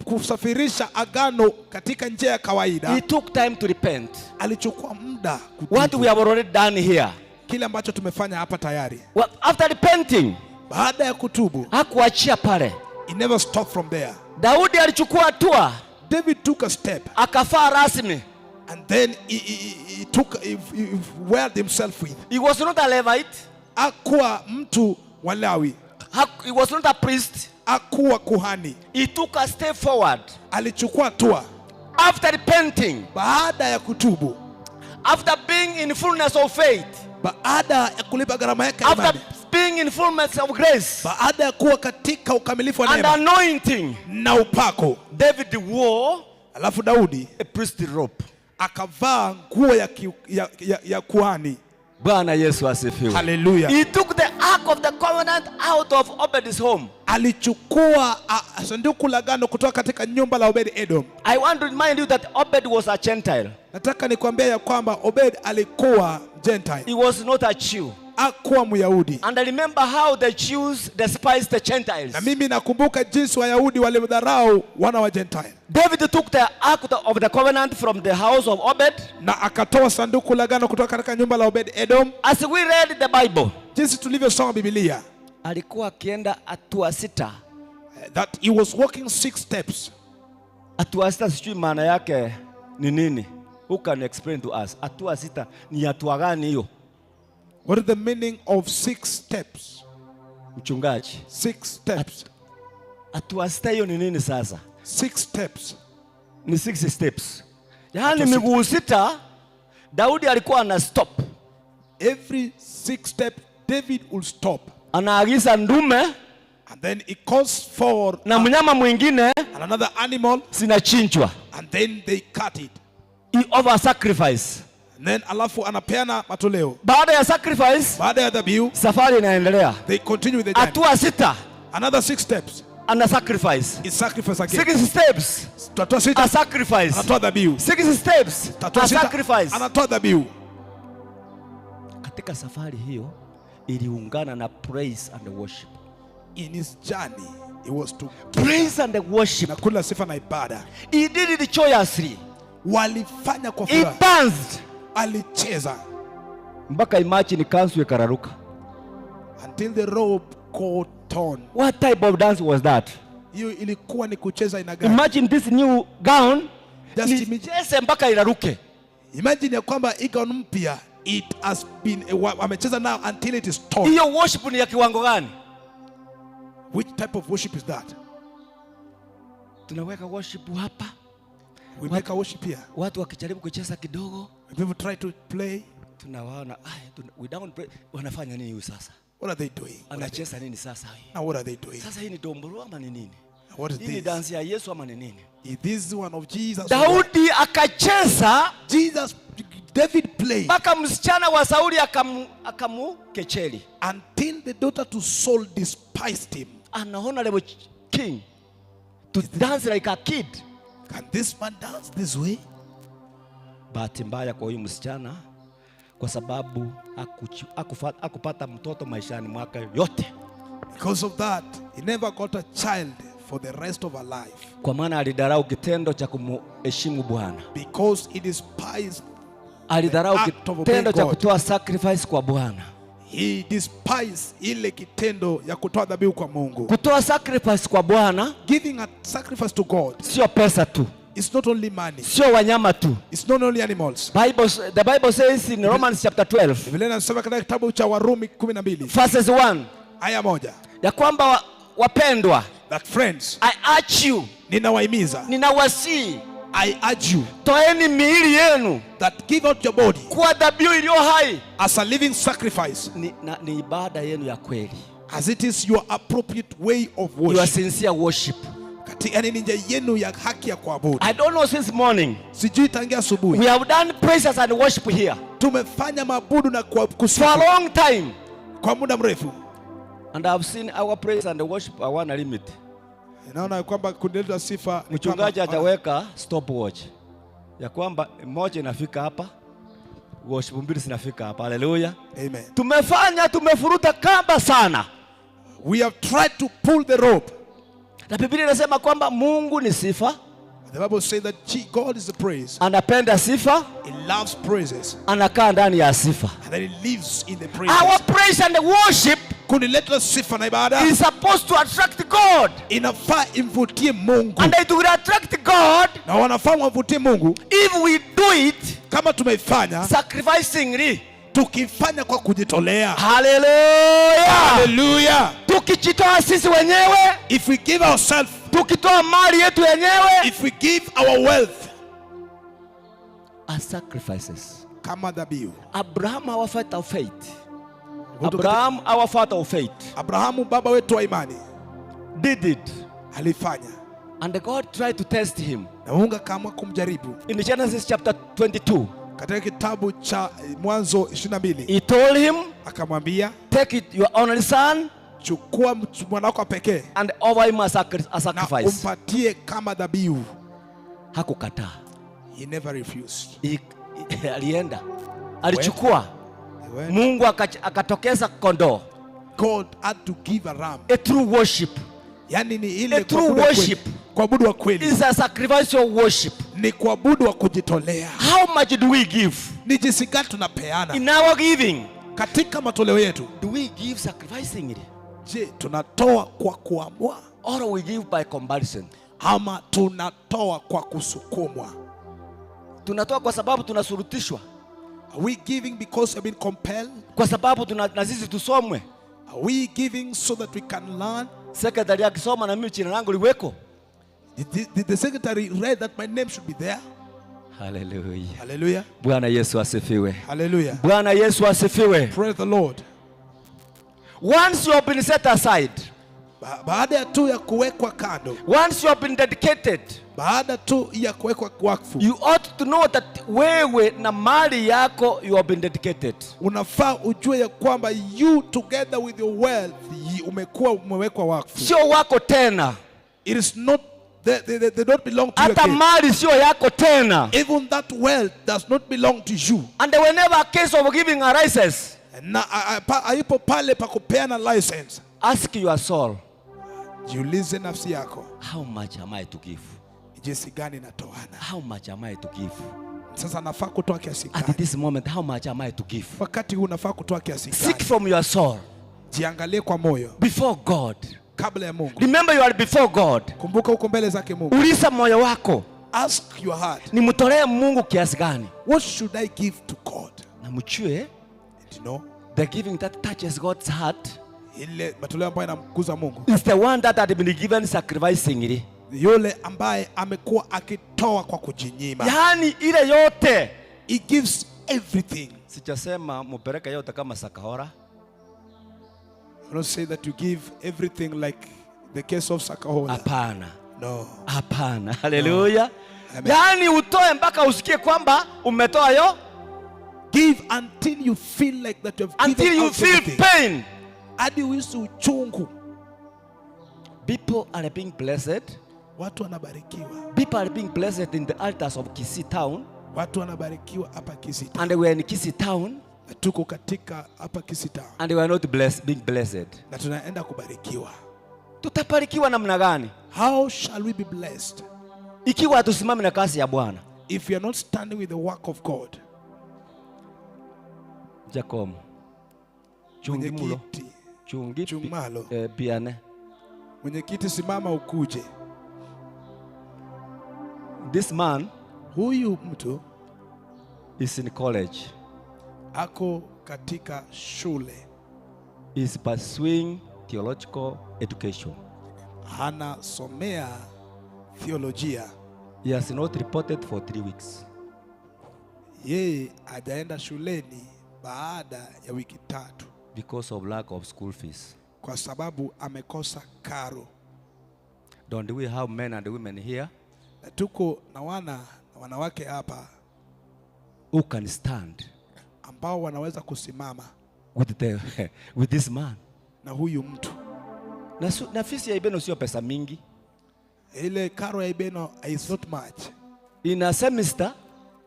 kusafirisha agano katika njia ya kawaida. He took time to repent. Alichukua muda kutubu. What we have already done here. Kile ambacho tumefanya hapa tayari. Well, after repenting, Baada ya kutubu, hakuachia pale. he never stopped from there. Daudi alichukua hatua, David took a step akafaa rasmi. and then he weared himself with. He was not a Levite. Hakuwa mtu wa Lawi. He was not a priest. Hakuwa kuhani. He took a step forward. Alichukua hatua After repenting, baada ya kutubu, after being in fullness of faith, baada ya kulipa gharama yake ya after imani, being in fullness of grace baada ya kuwa katika ukamilifu wa and neema anointing, na upako, David wore alafu Daudi a priestly robe. akavaa nguo ya kuhani. Bwana Yesu asifiwe. Hallelujah. He took the ark of the covenant out of Obed's home. Alichukua sanduku la agano kutoka katika nyumba la Obed Edom. I want to remind you that Obed was a Gentile. Nataka nikwambia ya kwamba Obed alikuwa Gentile. He was not a Jew. Hakuwa Myahudi. And I remember how the Jews despised the Gentiles. Na mimi nakumbuka jinsi Wayahudi walimdharau wana wa Gentile. David took the ark of the covenant from the house of Obed. Na akatoa sanduku la agano kutoka katika nyumba la Obed Edom. As we read the Bible, Jinsi tulivyosoma Biblia, alikuwa akienda hatua 6. that he was walking 6 steps. Hatua 6 sijui maana yake ni nini? Who can explain to us? Hatua 6 ni hatua gani hiyo? What is the meaning of 6 steps? Mchungaji. 6 steps. Hatua 6 hiyo ni nini sasa? 6 steps. Ni 6 steps. Yaani miguu 6 Daudi alikuwa ana stop. Every 6 step David will stop. Anaagiza ndume And then he calls for na mnyama mwingine another animal, zinachinjwa. and then they cut it. He over sacrifice. And then alafu anapeana matoleo. Baada ya sacrifice, Baada ya dhabihu, safari inaendelea. they continue with the journey. Hatua 6 Another 6 steps ana sacrifice. is sacrifice again. 6 steps Tatua a sita sacrifice. anatoa dhabihu. 6 steps Tatua a sita sacrifice. anatoa dhabihu. katika safari hiyo iliungana na praise and worship. In his journey, it was to Praise and worship. na kula sifa na ibada. He did it joyously. Walifanya kwa He furaha. danced. Alicheza Mpaka imagine kanzu ikararuka. until the robe caught on. What type of dance was that? Hiyo ilikuwa ni kucheza aina gani? Imagine this new gown. Just Nicheze mpaka iraruke. Imagine ya kwamba hii gown mpya, it has been amecheza now until it is torn. Hiyo worship ni ya kiwango gani? Which type of worship is that? Tunaweka worship hapa. We make a worship here. Watu wakijaribu kucheza kidogo, When people try to play, tunawaona we don't pray. Wanafanya nini huyu sasa? what are they doing? Anacheza nini sasa hii? Now what are they doing? Sasa hii ni dombolo ama ni nini? What is Hii ni this? dansi ya Yesu ama ni nini? Is this one of Jesus? Daudi akacheza David played mpaka msichana wa Sauli akamukecheli. until the daughter to Saul despised him. An honorable king to dance like a kid. Can this man dance this way? Bahati mbaya kwa huyu msichana, kwa sababu hakupata mtoto maishani mwaka yote. Because of that, he never got a child for the rest of her life. Kwa maana alidharau kitendo cha kumheshimu Bwana. Because he despised, Alidharau act of kitendo obeying cha God. kutoa sacrifice kwa Bwana. he despised ile kitendo ya kutoa dhabihu kwa Mungu. Kutoa sacrifice kwa Bwana Giving a sacrifice to God sio pesa tu, is not only money. sio wanyama tu. It's not only animals. The Bible says in Romans chapter 12 Biblia inasema katika kitabu cha Warumi 12 verses 1 aya 1 ya kwamba wapendwa, that friends, I urge you, ninawahimiza, ninawasihi, I urge you toeni miili yenu that give out your body kuwa dhabihu iliyo hai, as a living sacrifice, ni ibada yenu ya kweli, as it is your appropriate way of your worship. sincere worship. Yani ni njia yenu ya haki ya kuabudu. I don't know, since morning Sijui tangia asubuhi we have done praises and worship here tumefanya maabudu na for a kusifu long time, kwa muda mrefu. and I've seen our praise and worship hawana limit. Naona kwamba kundi letu la sifa ni Mchungaji kama- hajaweka stopwatch ya kwamba moja inafika hapa, worship mbili zinafika hapa. Haleluya. Amen. Tumefuruta kamba sana, We have tried to pull the rope. na Biblia inasema kwamba Mungu ni sifa, The Bible says that God is the praise. anapenda sifa, He loves praises anakaa ndani ya sifa. and then he lives in the praises. Our praise and worship Kundi letu la sifa na ibada is supposed to attract God, inafaa imvutie Mungu, and it will attract God na wanafaa wamvutie Mungu if we do it kama tumeifanya, sacrificingly. tukifanya kwa kujitolea. Haleluya. Hallelujah. Tukijitoa sisi wenyewe, If we give ourselves, tukitoa mali yetu wenyewe if we give our wealth as sacrifices. kama dhabihu. Abraham, our father of faith. Abraham, our father of faith, Abrahamu baba wetu wa imani did it, alifanya, and God tried to test him. na Mungu akaamua kumjaribu. In Genesis chapter 22, Katika kitabu cha Mwanzo 22 he told him, akamwambia, take it your only son chukua mwana wako pekee and offer him a na sacrifice. umpatie kama dhabihu. Hakukataa. He never refused. Alienda, alichukua. When Mungu akatokeza kondoo. God had to give a ram. A true worship Yani ni ile A true kuabudu wa kweli. worship Kuabudu wa kweli is a sacrificial worship. ni kuabudu wa kujitolea. How much do we give? Ni jinsi gani tunapeana In our giving, katika matoleo yetu? do we give sacrificingly, Je, tunatoa kwa kuamua or we give by comparison? ama tunatoa kwa kusukumwa? Tunatoa kwa sababu tunasurutishwa, Are we giving because we've been compelled? kwa sababu na sisi tusomwe. Are we giving so that we can learn? Secretary akisoma na mimi jina langu liweko. Did the secretary read that my name should be there? Hallelujah. Hallelujah. Bwana Yesu asifiwe. Hallelujah. Bwana Yesu asifiwe. Praise the Lord. Once you have been set aside, Baada ya tu ya kuwekwa kando, once you have been dedicated, baada tu ya kuwekwa wakfu, you ought to know that wewe na mali yako you have been dedicated. unafaa ujue ya kwamba you together with your wealth umewekwa wakfu. Sio wako tena. It is not, they don't belong to you Hata again. mali sio yako tena. Even that wealth does not belong to you. And whenever a case of giving arises, na haipo pale pa kupeana license. Ask your soul, Jiulize nafsi yako, how much am I to give? jinsi gani natoana? How much am I to give? Sasa nafaa kutoa kiasi At gani? this moment, how much am I to give? Wakati huu nafaa kutoa kiasi Seek gani? from your soul Jiangalie kwa moyo before God. kabla ya Mungu. Remember you are before God. Kumbuka uko mbele zake Mungu. Uliza moyo wako, Ask your heart, nimtolee Mungu kiasi gani? what should I give to God? Na mchue, And you know, the giving that touches God's heart ile matoleo ambayo inamkuza Mungu, is the one that had been given sacrificingly. yule ambaye amekuwa akitoa kwa kujinyima. Yani ile yote. He gives everything. Sijasema mupeleke yote kama Sakahora. I don't say that you give everything like the case of Sakahola. Hapana. No. Hapana. Hallelujah. Amen. Yani utoe mpaka usikie kwamba umetoa yo. Give until you feel like that you have Until given you out feel everything. pain. Hadi uhisi uchungu. People are being blessed. Watu wanabarikiwa. People are being blessed in the altars of Kisii town. Watu wanabarikiwa hapa Kisii Town. And we are in Kisii town. Na tuko katika hapa Kisii Town. And we are not being blessed. Na tunaenda kubarikiwa. Tutaparikiwa namna gani? How shall we be blessed Ikiwa hatusimami na kazi ya Bwana. if we are not standing with the work of God? Jacob. Chungimulo. Mwenyekiti, Chungi. Chumalo. Biane. Mwenyekiti, simama ukuje. This man Huyu mtu is in college. ako katika shule. He is pursuing theological education. Anasomea theolojia. He has not reported for 3 weeks. Yeye hajaenda shuleni baada ya wiki 3 Because of lack of school fees. kwa sababu amekosa karo. Don't we have men and women here Na tuko na wanawake hapa who can stand ambao wanaweza kusimama with this man? na huyu mtu. Na fees ya Ibeno sio pesa mingi. Ile karo ya Ibeno is not much. In a semester,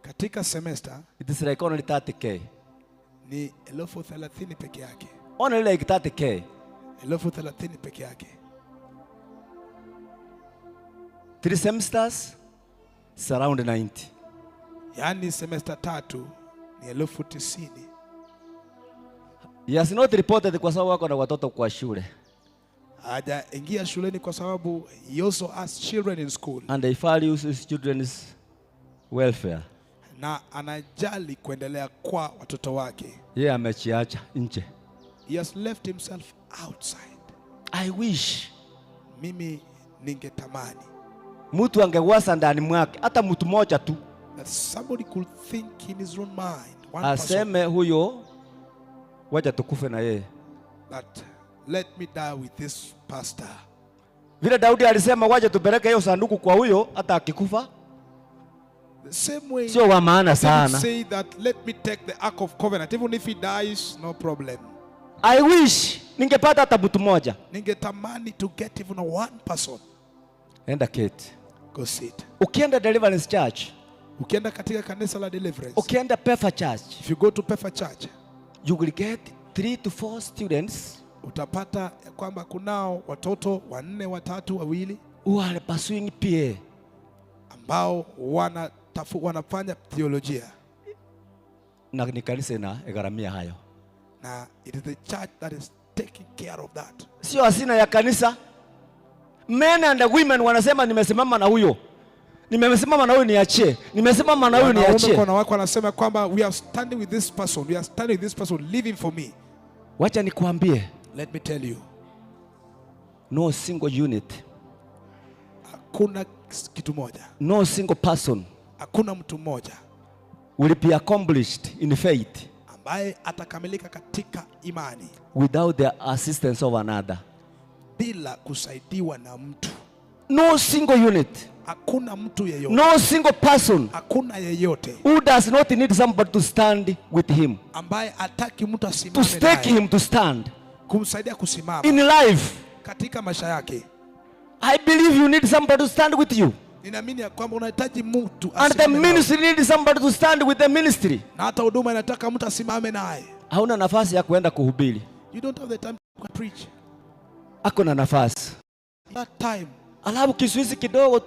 Katika semester it is like only 30K. ni 30,000 peke yake. Only like 30K. 30,000 peke yake. 3 semesters, it's around 90. Yaani semester 3 ni 90,000. He has not reported kwa sababu wako na watoto kwa shule. Hajaingia shuleni kwa sababu he also has children in school. And he values his children's welfare. Na anajali kuendelea kwa watoto wake. Yeye amechiacha nje. He has left himself outside. I wish Mimi ningetamani mtu angewasa ndani mwake hata mtu mmoja tu that somebody could think in his own mind, one person, aseme huyo wacha tukufe na yeye. that let me die with this pastor. Vile Daudi alisema wacha tupeleke hiyo sanduku kwa huyo hata akikufa. The same way Sio wa maana David sana. say that let me take the ark of covenant, even if he dies, no problem. I wish ningepata hata mtu mmoja. Ningetamani to get even one person. Enda Kate. Go sit. Ukienda Deliverance Church, Ukienda katika kanisa la Deliverance, ukienda Pefa Church, if you go to Pefa Church, you will get 3 to 4 students utapata ya kwamba kunao watoto 4, 3, 2 who are pursuing PA. ambao wanafanya theolojia, Na ni kanisa na gharamia hayo. na it is the church that is taking care of that. Sio asina ya kanisa. Men and women wanasema nimesimama na huyo. Nimesimama na huyo niachie. Nimesimama na huyo niachie. Wanaume wako wanasema kwamba we are standing with this person, we are standing with this person, living for me. Wacha nikuambie, Let me tell you, no single unit, hakuna kitu moja, no single person hakuna mtu mmoja will be accomplished in faith ambaye atakamilika katika imani without the assistance of another. bila kusaidiwa na mtu. No single unit, Hakuna mtu yeyote, no single person hakuna yeyote who does not need somebody to stand with him, ambaye hataki mtu to asimame stake naye, him to stand kumsaidia kusimama in life. katika maisha yake. I believe you need somebody to stand with you, Ninaamini ya kwamba unahitaji mtu and the asimame nawe. ministry needs somebody to stand with the ministry. Na hata huduma inataka mtu asimame naye. hauna nafasi ya kuenda kuhubiri. You don't have the time to preach. Ako na nafasi. That time. Alafu kisuizi kidogo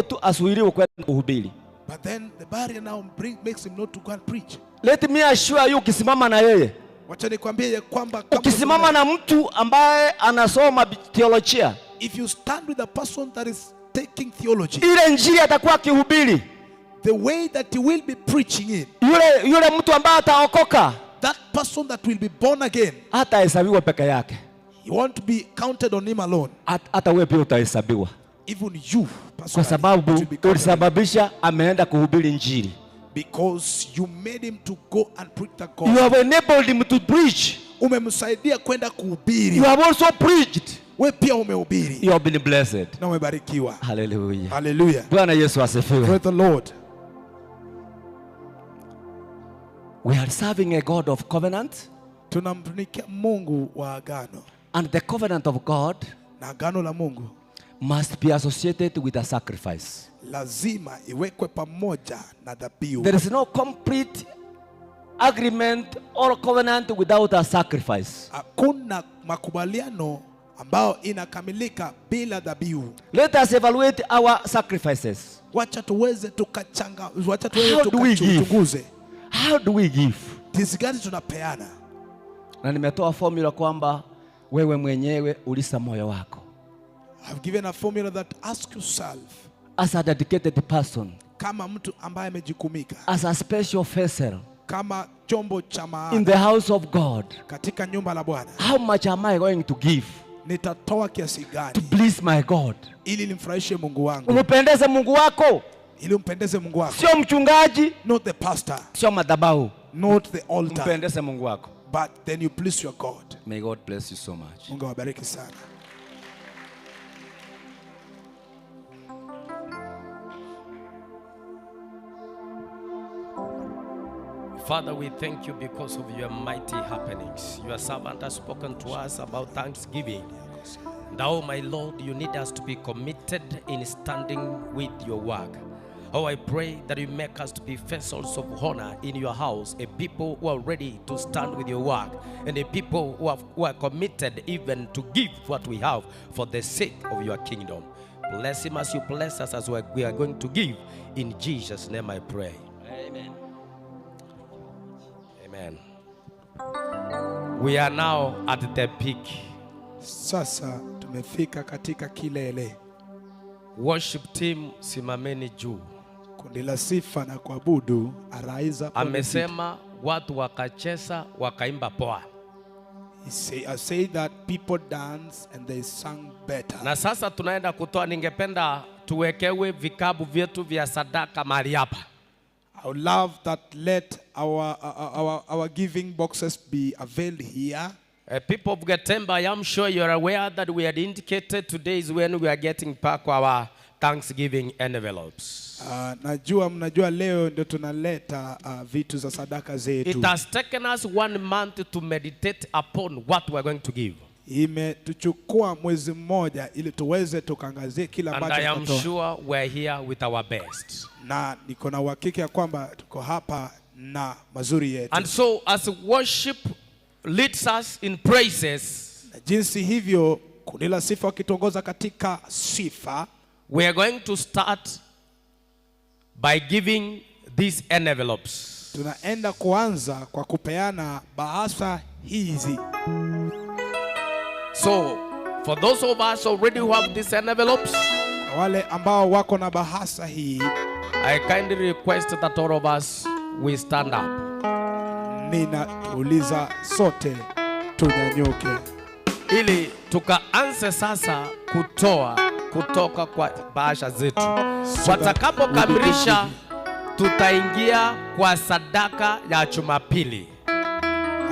tu asuiriwe kwenda kuhubiri. But then the barrier now makes him not to go and preach. Let me assure you, ukisimama na yeye, wacha nikwambie kwamba ukisimama na mtu ambaye anasoma theolojia, if you stand with a person that is taking theology, ile njia atakuwa akihubiri, the way that he will be preaching in, yule mtu ambaye ataokoka, that person that will be born again, hatahesabiwa peke yake. You want to be counted on him alone. Hata wewe pia utahesabiwa. Even you, kwa sababu ulisababisha ameenda kuhubiri injili. Because you made him to go and preach the gospel. You have enabled him to preach. Umemsaidia kwenda kuhubiri. You have also preached. Wewe pia umehubiri. You have been blessed. Na umebarikiwa. Hallelujah. Hallelujah. Bwana Yesu asifiwe. Praise the Lord. We are serving a God of covenant. Tunamtumikia Mungu wa agano. And the covenant of God, na agano la Mungu, must be associated with a sacrifice. Lazima iwekwe pamoja na dhabihu. There is no complete agreement or covenant without a sacrifice. Hakuna makubaliano ambao inakamilika bila dhabihu. Let us evaluate our sacrifices. Wacha tuweze tukachunguze. How do we give? Jinsi gani tunapeana? Na nimetoa formula kwamba wewe mwenyewe ulisa moyo wako. I've given a formula that ask yourself, as a dedicated person, kama mtu ambaye amejikumika, as a special vessel, kama chombo cha maana, in the house of God, katika nyumba la Bwana, how much am I going to give? Nitatoa kiasi gani to please my God? Ili nimfurahishe Mungu wangu. Umpendeze Mungu wako. Ili umpendeze Mungu wako. Sio mchungaji, not the pastor. Sio madhabahu, not the altar. Umpendeze Mungu wako. But then you please your God. May God bless you so much. Mungu awabariki sana. Father, we thank you because of your mighty happenings. Your servant has spoken to us about thanksgiving. Now, my Lord, you need us to be committed in standing with your work. Oh, I pray that you make us to be vessels of honor in your house, a people who are ready to stand with your work, and a people who are committed even to give what we have for the sake of your kingdom. Bless him as you bless us as we are going to give. In Jesus' name I pray. Amen. Amen. We are now at the peak. Sasa tumefika katika kilele. Worship team, simameni juu. Kundi la sifa na kuabudu, arise up. Amesema watu wakacheza wakaimba poa. I say that people dance and they sang better. Na sasa tunaenda kutoa, ningependa tuwekewe vikabu vyetu vya sadaka mahali hapa. I would love that let our giving boxes be availed here. People of Gatemba, I am sure you are aware that we had indicated today is when we are getting back our Thanksgiving envelopes. Najua mnajua leo ndio tunaleta vitu za sadaka zetu. It has taken us 1 month to meditate upon what we are going to give. Imetuchukua mwezi mmoja ili tuweze tukaangazie kila ambacho tunatoa. And I am sure we are here with our best. Na niko na uhakika ya kwamba tuko hapa na mazuri yetu. And so as worship leads us in praises, jinsi hivyo kundi la sifa wakituongoza katika sifa, we are going to start by giving these envelopes. Tunaenda kuanza kwa kupeana bahasha hizi. So for those of us already who have these envelopes, wale ambao wako na bahasha hii, I kindly request that all of us we stand up. Ninauliza sote tunyanyuke ili tukaanze sasa kutoa kutoka kwa bahasha zetu. Watakapokamilisha tutaingia kwa sadaka ya Jumapili.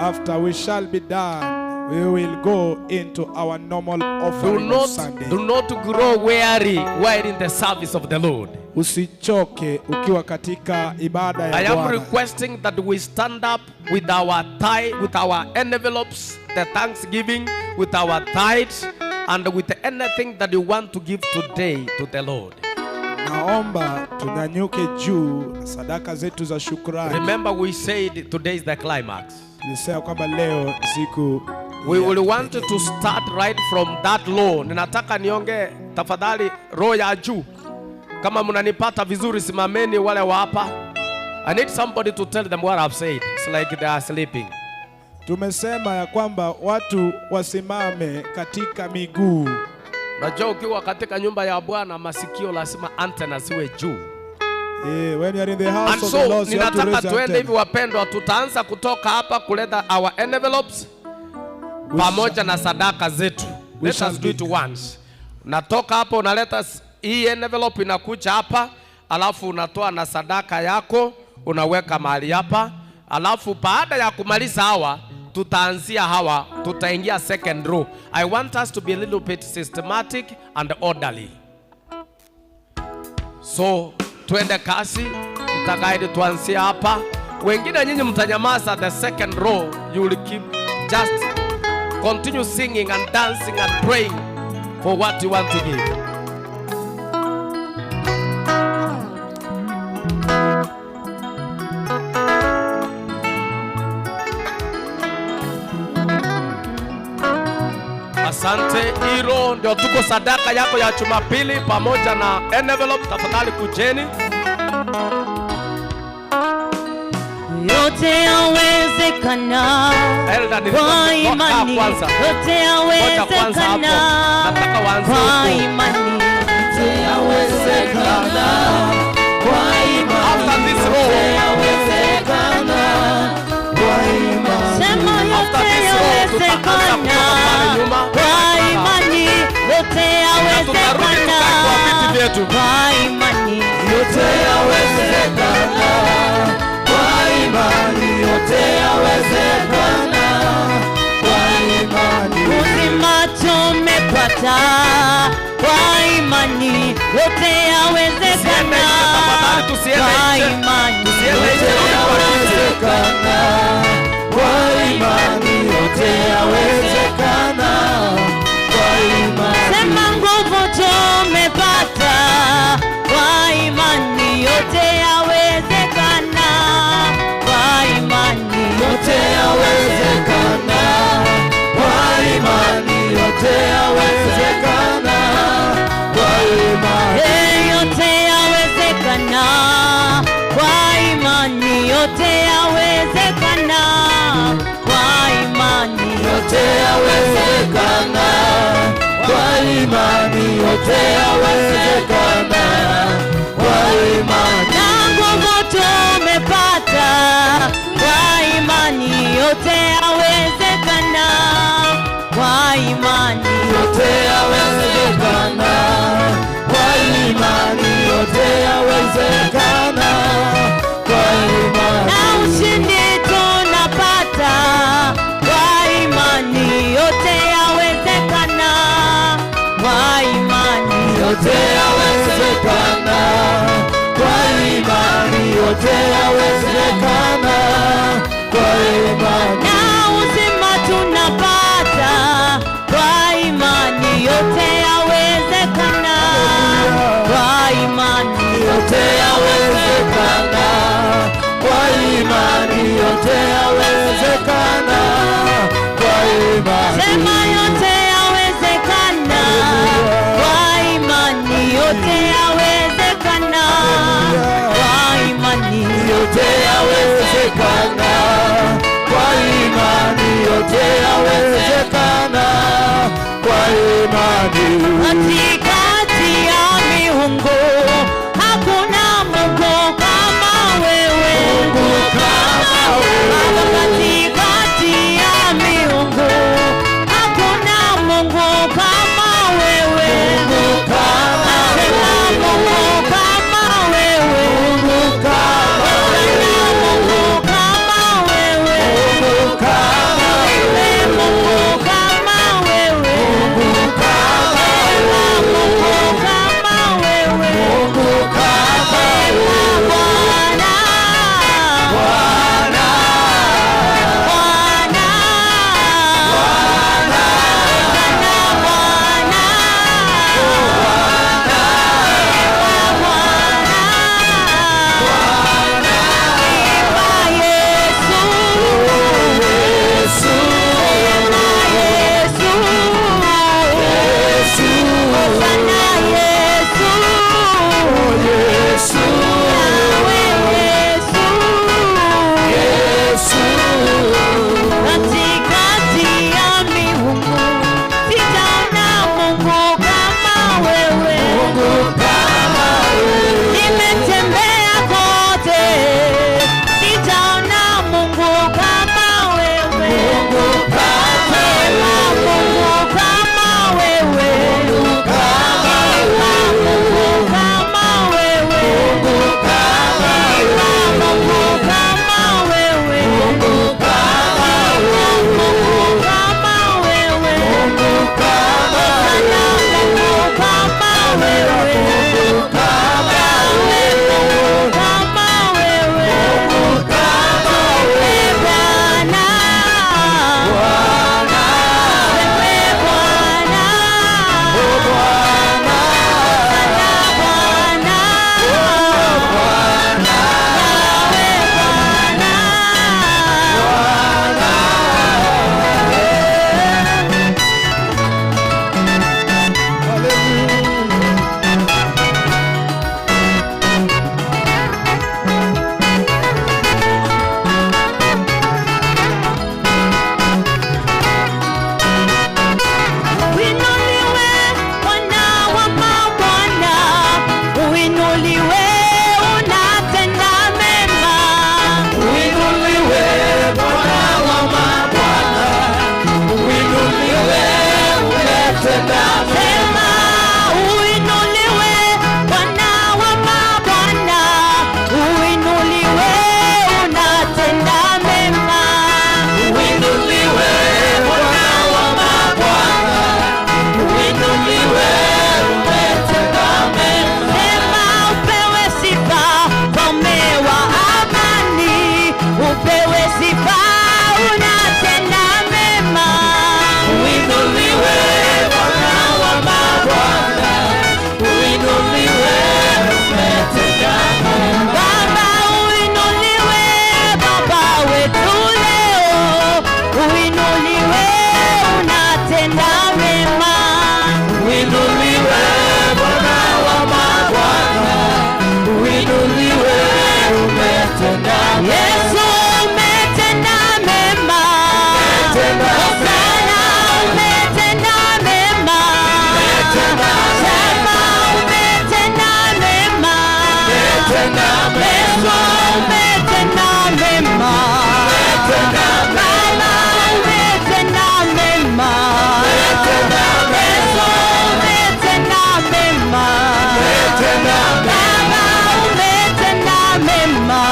After we shall be done, we will go into our normal offering on Sunday. Do not grow weary while in the service of the Lord. Usichoke ukiwa katika ibada ya Bwana. I am requesting that we stand up with our tithe, with our envelopes, the thanksgiving, with our tithes, and with anything that you want to give today to the Lord. Naomba tunyanyuke juu na sadaka zetu za shukrani. Remember we said today is the climax. Nilisema kwamba leo siku we will want to start right from that law. Ninataka nionge tafadhali roho ya juu. Kama mnanipata vizuri simameni wale wa hapa. I need somebody to tell them what I've said. It's like they are sleeping. Tumesema ya kwamba watu wasimame katika miguu. Unajua ukiwa katika nyumba ya Bwana masikio lazima antena siwe juu. When you are in the house of the Lord, you have to raise ninataka your tuende hivi antenna. wapendwa, tutaanza kutoka hapa kuleta our envelopes pamoja na sadaka zetu. Let us do it once. Natoka hapo unaleta hii envelope inakuja hapa, alafu unatoa na sadaka yako, unaweka mahali hapa, alafu baada ya kumaliza hawa tutaanzia hawa, tutaingia second row. I want us to be a little bit systematic and orderly. So twende kasi, tutakaidi tuanzia hapa. Wengine nyinyi mtanyamaza, the second row you will keep just continue singing and dancing and praying for what you want to give. Asante, hilo ndio tuko sadaka yako ya Jumapili pamoja na envelope. Tafadhali kujeni. Yote yawezekana kwa imani, yote yawezekana kwa imani, yote yawezekana kwa imani, After this row, yawezekana kwa imani. Sema yote yawezekana kwa imani, yote yawezekana kwa imani, yote yawezekana kwa imani, yote yawezekana kwa imani. Uzima tumepata kwa imani, yote yawezekana kwa imani, yote yawezekana kwa imani, yote yawezekana kwa imani. Sema nguvu tumepata kwa imani, yote yawezekana kwa imani, yote yawezekana kwa imani, yote yawezekana kwa imani. Yote yawezekana kwa imani, yote yawezekana kwa imani, yote yawezekana kwa imani, yote yawezekana kwa imani. Na nguvu tumepata kwa imani, yote yawezekana kwa imani, yote yawezekana kwa imani, yote yawezekana kwa imani. Na ushindi tunapata kwa imani, yote yawezekana kwa imani, yote yawezekana kwa imani, yote yawezekana kwa imani. Na uzima tunapata kwa imani, yote yawezekana kwa imani, yote yawezekana kwa imani, yote yawezekana kwa imani. Sema yote yawezekana kwa imani, yote yawezekana kwa imani, yote yawezekana kwa imani, yote yawezekana kwa imani. Katikati ya miungu hakuna Mungu kama wewe, Mungu kama wewe. Katikati ya miungu hakuna Mungu kama wewe, Mungu kama wewe. Mungu kama wewe, Mungu kama wewe. Mungu kama wewe, Mungu kama wewe. Mungu kama wewe, Mungu kama wewe. Sema uinuliwe Bwana wa mabwana, uinuliwe unatenda mema. Uinuliwe Bwana wa mabwana, uinuliwe umetenda mema. Sema upewe sifa mfalme wa amani, upewe sifa unatenda mema. Uinuliwe Bwana wa mabwana, uinuliwe umetenda mema. Baba uinuliwe, Baba wetu leo, uinuliwe unatenda mema. Uinuliwe Bwana wa mabwana, uinuliwe umetenda mema. Yesu umetenda mema, Hosana umetenda mema, Sema umetenda mema, Yesu umetenda mema, Baba umetenda mema, Yesu umetenda mema, Baba umetenda mema,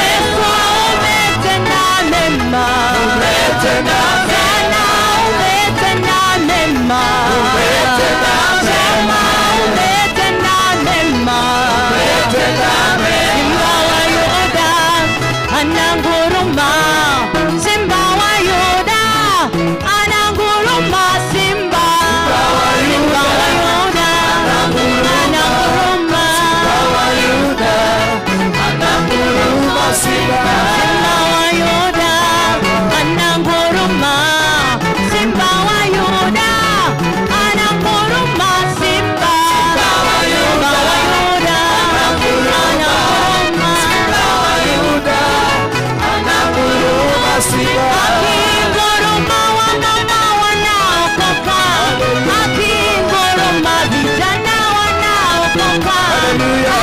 Yesu umetenda mema, Sana umetenda mema, Sema umetenda mema, Simba wa Yuda ananguruma, Simba wa Yuda ananguruma, Simba wa Yuda ananguruma, Simba wa Yuda ananguruma, Simba wa Yuda ananguruma, Simba wa Yuda ananguruma, akinguruma wamama wanaokoka, akinguruma vijana wanaokoka,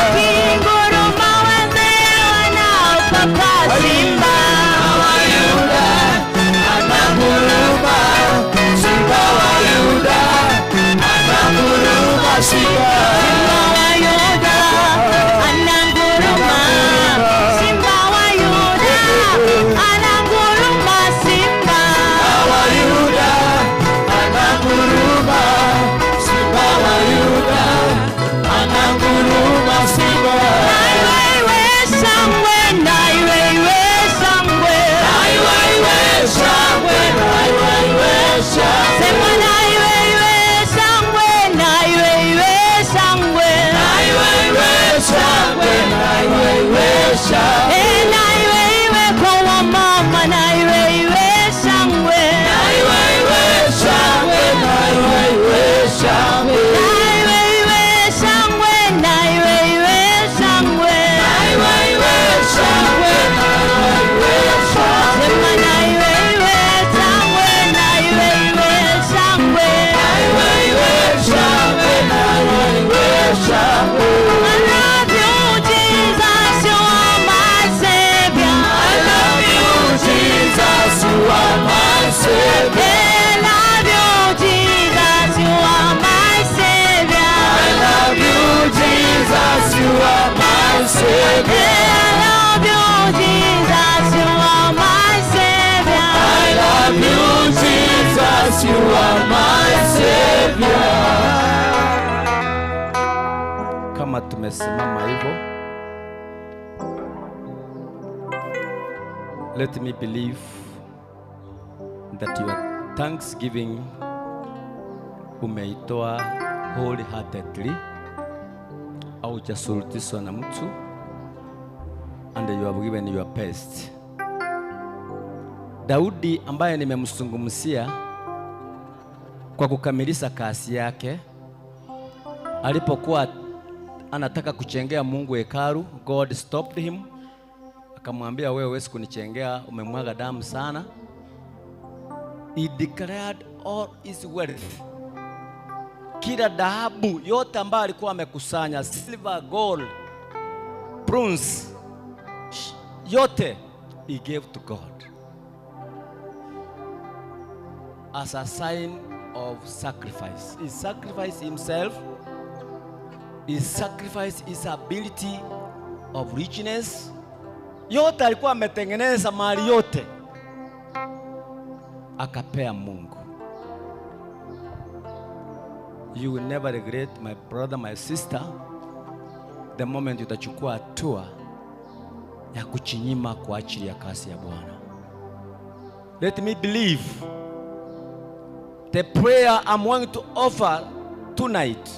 akinguruma wazee wanaokoka, Simba wa Yuda Ananguruma, Simba wa Yuda ananguruma, Simba wa Yuda ananguruma, Simba wa Yuda ananguruma, Simba wa Yuda ananguruma, Simba wa Yuda ananguruma, Simba Naiwewe shangwe, naiwewe shangwe, sema naiwewe shangwe, naiwewe shangwe, naiwewe kwa wamama, naiwewe shangwe, naiwewe shangwe, naiwewe shangwe, sema naiwewe shangwe, I love you, Jesus, you are my Savior. I love you, Jesus, you are my Savior. I love you, Jesus, you are my Savior. I love you, Jesus, you are my Savior. I love you, Jesus, you are my Savior. I love you, Jesus, you are my Savior. Kama tumesimama hivyo, let me believe that your thanksgiving umeitoa wholeheartedly, au hujashurutishwa na mtu, and you have given your best. Daudi ambaye nimemzungumzia kwa kukamilisha kazi yake, alipokuwa anataka kuchengea Mungu hekalu, God stopped him, akamwambia wewe huwezi kunichengea, umemwaga damu sana. He declared all his wealth, kila dhahabu yote ambayo alikuwa amekusanya, silver, gold, bronze, yote he gave to God as a sign of sacrifice. He sacrificed himself. He sacrificed his ability of richness. Yote alikuwa ametengeneza mali yote, akapea Mungu. You will never regret, my brother, my sister, the moment utachukua hatua ya kuchinyima kwa ajili ya kazi ya Bwana. Let me believe the prayer I'm going to offer tonight,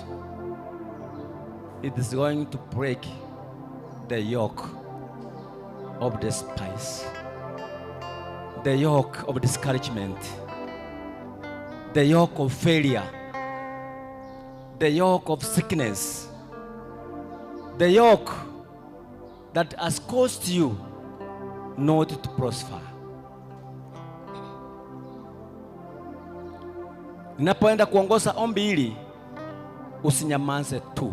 it is going to break the yoke of despise, the yoke of discouragement, the yoke of failure, the yoke of sickness, the yoke that has caused you not to prosper. Ninapoenda kuongoza ombi hili, usinyamaze tu,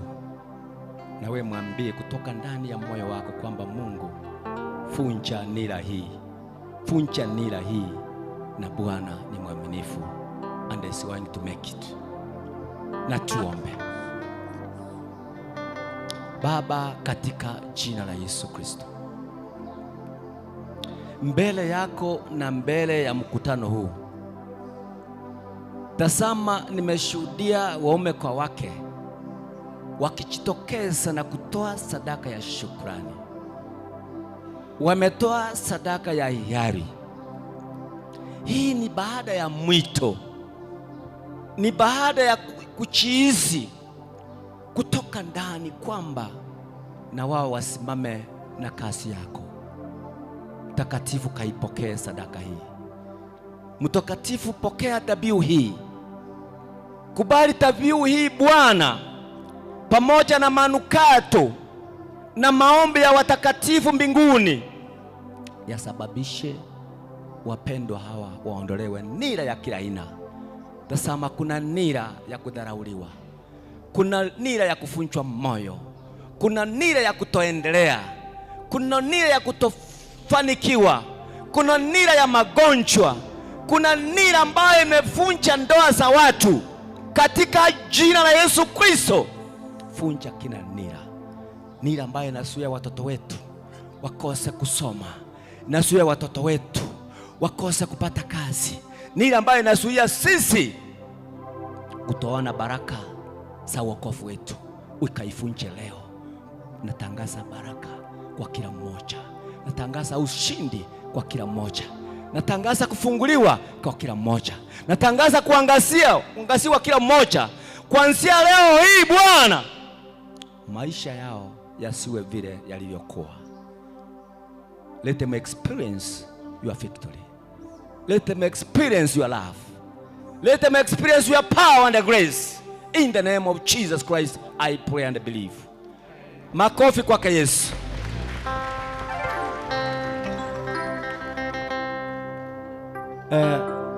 na wewe mwambie kutoka ndani ya moyo wako kwamba Mungu, funja nira hii, funja nira hii, na Bwana ni mwaminifu and is going to make it. Na tuombe. Baba, katika jina la Yesu Kristo, mbele yako na mbele ya mkutano huu, tazama nimeshuhudia waume kwa wake wakijitokeza na kutoa sadaka ya shukrani. Wametoa sadaka ya hiari. Hii ni baada ya mwito, ni baada ya kuchiizi kutoka ndani kwamba na wao wasimame na kazi yako. Mtakatifu, kaipokee sadaka hii. Mtakatifu, pokea dhabihu hii. Kubali dhabihu hii Bwana, pamoja na manukato na maombi ya watakatifu mbinguni, yasababishe wapendwa hawa waondolewe nira ya kila aina. Tazama, kuna nira ya kudharauliwa, kuna nira ya kufunjwa moyo, kuna nira ya kutoendelea, kuna nira ya kutofanikiwa, kuna nira ya magonjwa, kuna nira ambayo imefunja ndoa za watu. Katika jina la Yesu Kristo, funja kila nira. Nira ambayo inasuia watoto wetu wakose kusoma, inasuia watoto wetu wakose kupata kazi, nira ambayo inasuia sisi kutoona baraka za wokovu wetu, ukaifunje leo. Natangaza baraka kwa kila mmoja, natangaza ushindi kwa kila mmoja, natangaza kufunguliwa kwa kila mmoja, natangaza kuangaziwa kila mmoja. Kuanzia leo hii Bwana, maisha yao yasiwe vile yalivyokuwa. Let them experience your victory. Let them experience your love. Let them experience your power and grace. In the name of Jesus Christ, I pray and believe. Makofi kwake Yesu.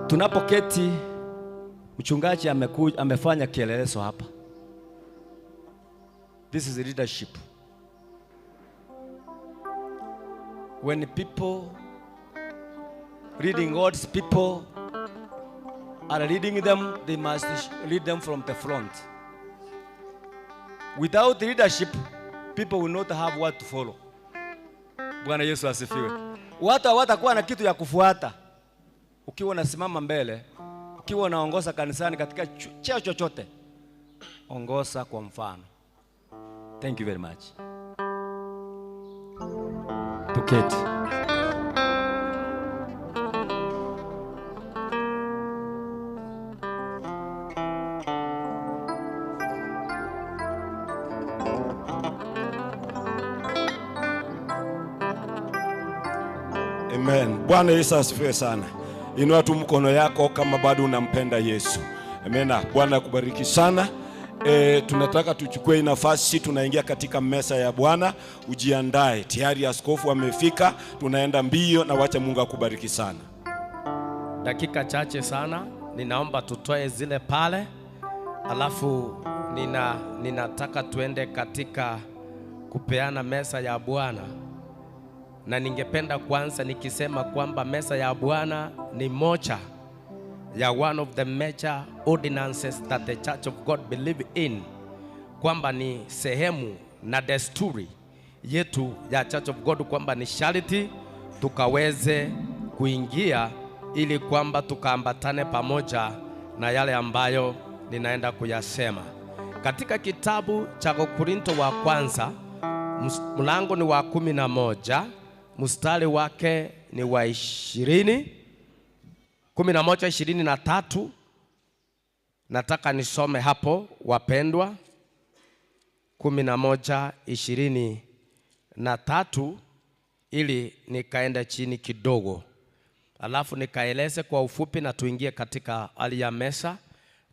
Tunapoketi, mchungaji amefanya kielelezo hapa. This is leadership. When people leading God's people are leading them, they must lead them from the front. Without leadership, people will not have what to follow. Bwana Yesu asifiwe. Watu hawatakuwa na kitu ya kufuata. Ukiwa unasimama mbele, ukiwa unaongoza kanisani katika cheo chochote, ongoza kwa mfano. Thank you very much. Tuketi. Amen. Bwana Yesu asifiwe sana. Inua tu mkono yako kama bado unampenda Yesu. Amen. Bwana akubariki sana. Tunataka tuchukue nafasi, tunaingia katika meza ya Bwana. Ujiandae, tayari askofu amefika, tunaenda mbio, na wacha Mungu akubariki sana. Dakika chache sana, ninaomba tutoe zile pale, alafu ninataka tuende katika kupeana meza ya Bwana. Na ningependa kwanza nikisema kwamba meza ya Bwana ni moja, ya one of the major ordinances that the Church of God believe in, kwamba ni sehemu na desturi yetu ya Church of God, kwamba ni sharti tukaweze kuingia ili kwamba tukaambatane pamoja na yale ambayo ninaenda kuyasema. Katika kitabu cha Korinto wa kwanza, mlango ni wa 11, mstari wake ni wa 11:23. Nataka nisome hapo wapendwa, 11:23, ili nikaenda chini kidogo, alafu nikaeleze kwa ufupi na tuingie katika hali ya mesa.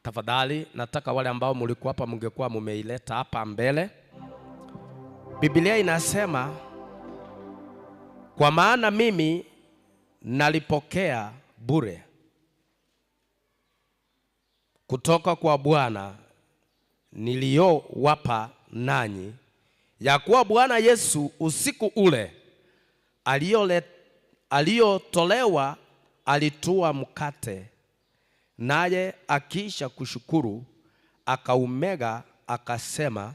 Tafadhali nataka wale ambao mlikuwa hapa mngekuwa mumeileta hapa mbele. Biblia inasema, kwa maana mimi nalipokea bure kutoka kwa Bwana niliyowapa nanyi, ya kuwa Bwana Yesu usiku ule aliotolewa alitua mkate, naye akiisha kushukuru akaumega, akasema,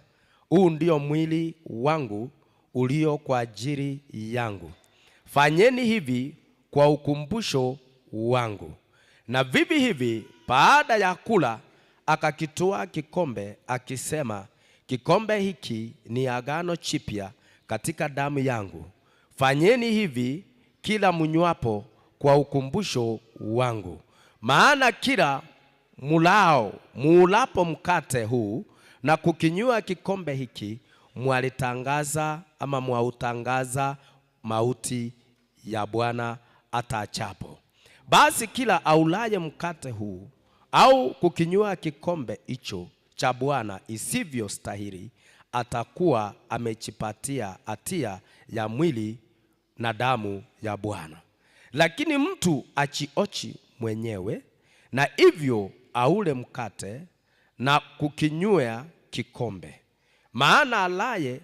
huu ndio mwili wangu ulio kwa ajili yangu, fanyeni hivi kwa ukumbusho wangu. Na vivi hivi baada ya kula akakitoa kikombe, akisema, kikombe hiki ni agano jipya katika damu yangu, fanyeni hivi kila mnywapo kwa ukumbusho wangu. Maana kila muulapo mkate huu na kukinywa kikombe hiki, mwautangaza mauti ya Bwana hata ajapo. Basi kila aulaye mkate huu au kukinywa kikombe hicho cha Bwana isivyo stahili, atakuwa amejipatia hatia ya mwili na damu ya Bwana. Lakini mtu achiochi mwenyewe, na hivyo aule mkate na kukinywa kikombe. Maana alaye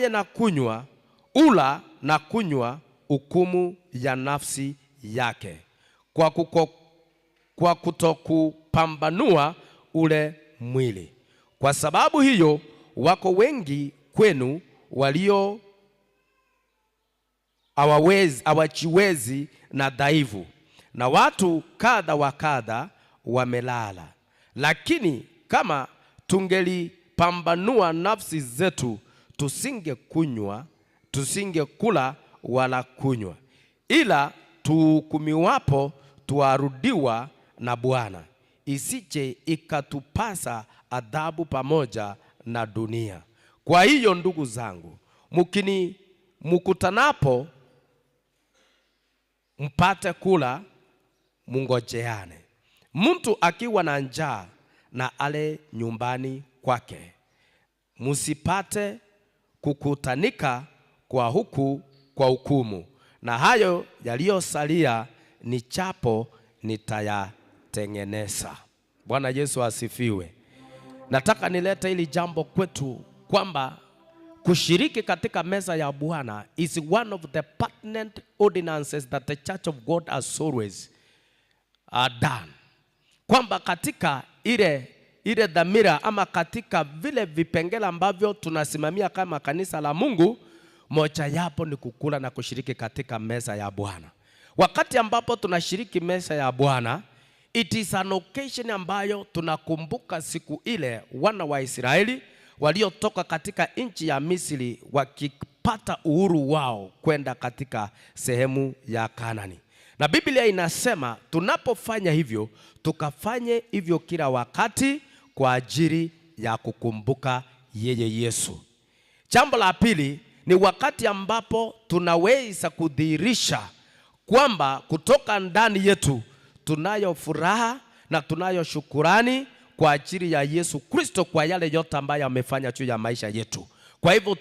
na kunywa ula na kunywa hukumu ya nafsi yake, kwa kutokupambanua ule mwili. Kwa sababu hiyo wako wengi kwenu walio hawajiwezi na dhaifu, na watu kadha wa kadha wamelala. Lakini kama tungelipambanua nafsi zetu, tusingekula wala kunywa, ila tuhukumiwapo tuarudiwa na Bwana, isije ikatupasa adhabu pamoja na dunia. Kwa hiyo ndugu zangu, mkutanapo mpate kula, mungojeane. Mtu akiwa na njaa na ale nyumbani kwake, musipate kukutanika kwa hukumu. Na hayo yaliyosalia ni chapo nitayatengeneza. Bwana Yesu asifiwe. Nataka nilete hili jambo kwetu kwamba kushiriki katika meza ya Bwana is one of the pertinent ordinances that the Church of God has always done. Kwamba katika ile dhamira ama katika vile vipengele ambavyo tunasimamia kama kanisa la Mungu, moja yapo ni kukula na kushiriki katika meza ya Bwana. Wakati ambapo tunashiriki meza ya Bwana, it is an occasion ambayo tunakumbuka siku ile wana wa Israeli waliotoka katika nchi ya Misri wakipata uhuru wao kwenda katika sehemu ya Kanani. Na Biblia inasema tunapofanya hivyo, tukafanye hivyo kila wakati kwa ajili ya kukumbuka yeye Yesu. Jambo la pili ni wakati ambapo tunaweza kudhihirisha kwamba kutoka ndani yetu tunayo furaha na tunayo shukurani kwa ajili ya Yesu Kristo kwa yale yote ambayo amefanya juu ya maisha yetu. Kwa hivyo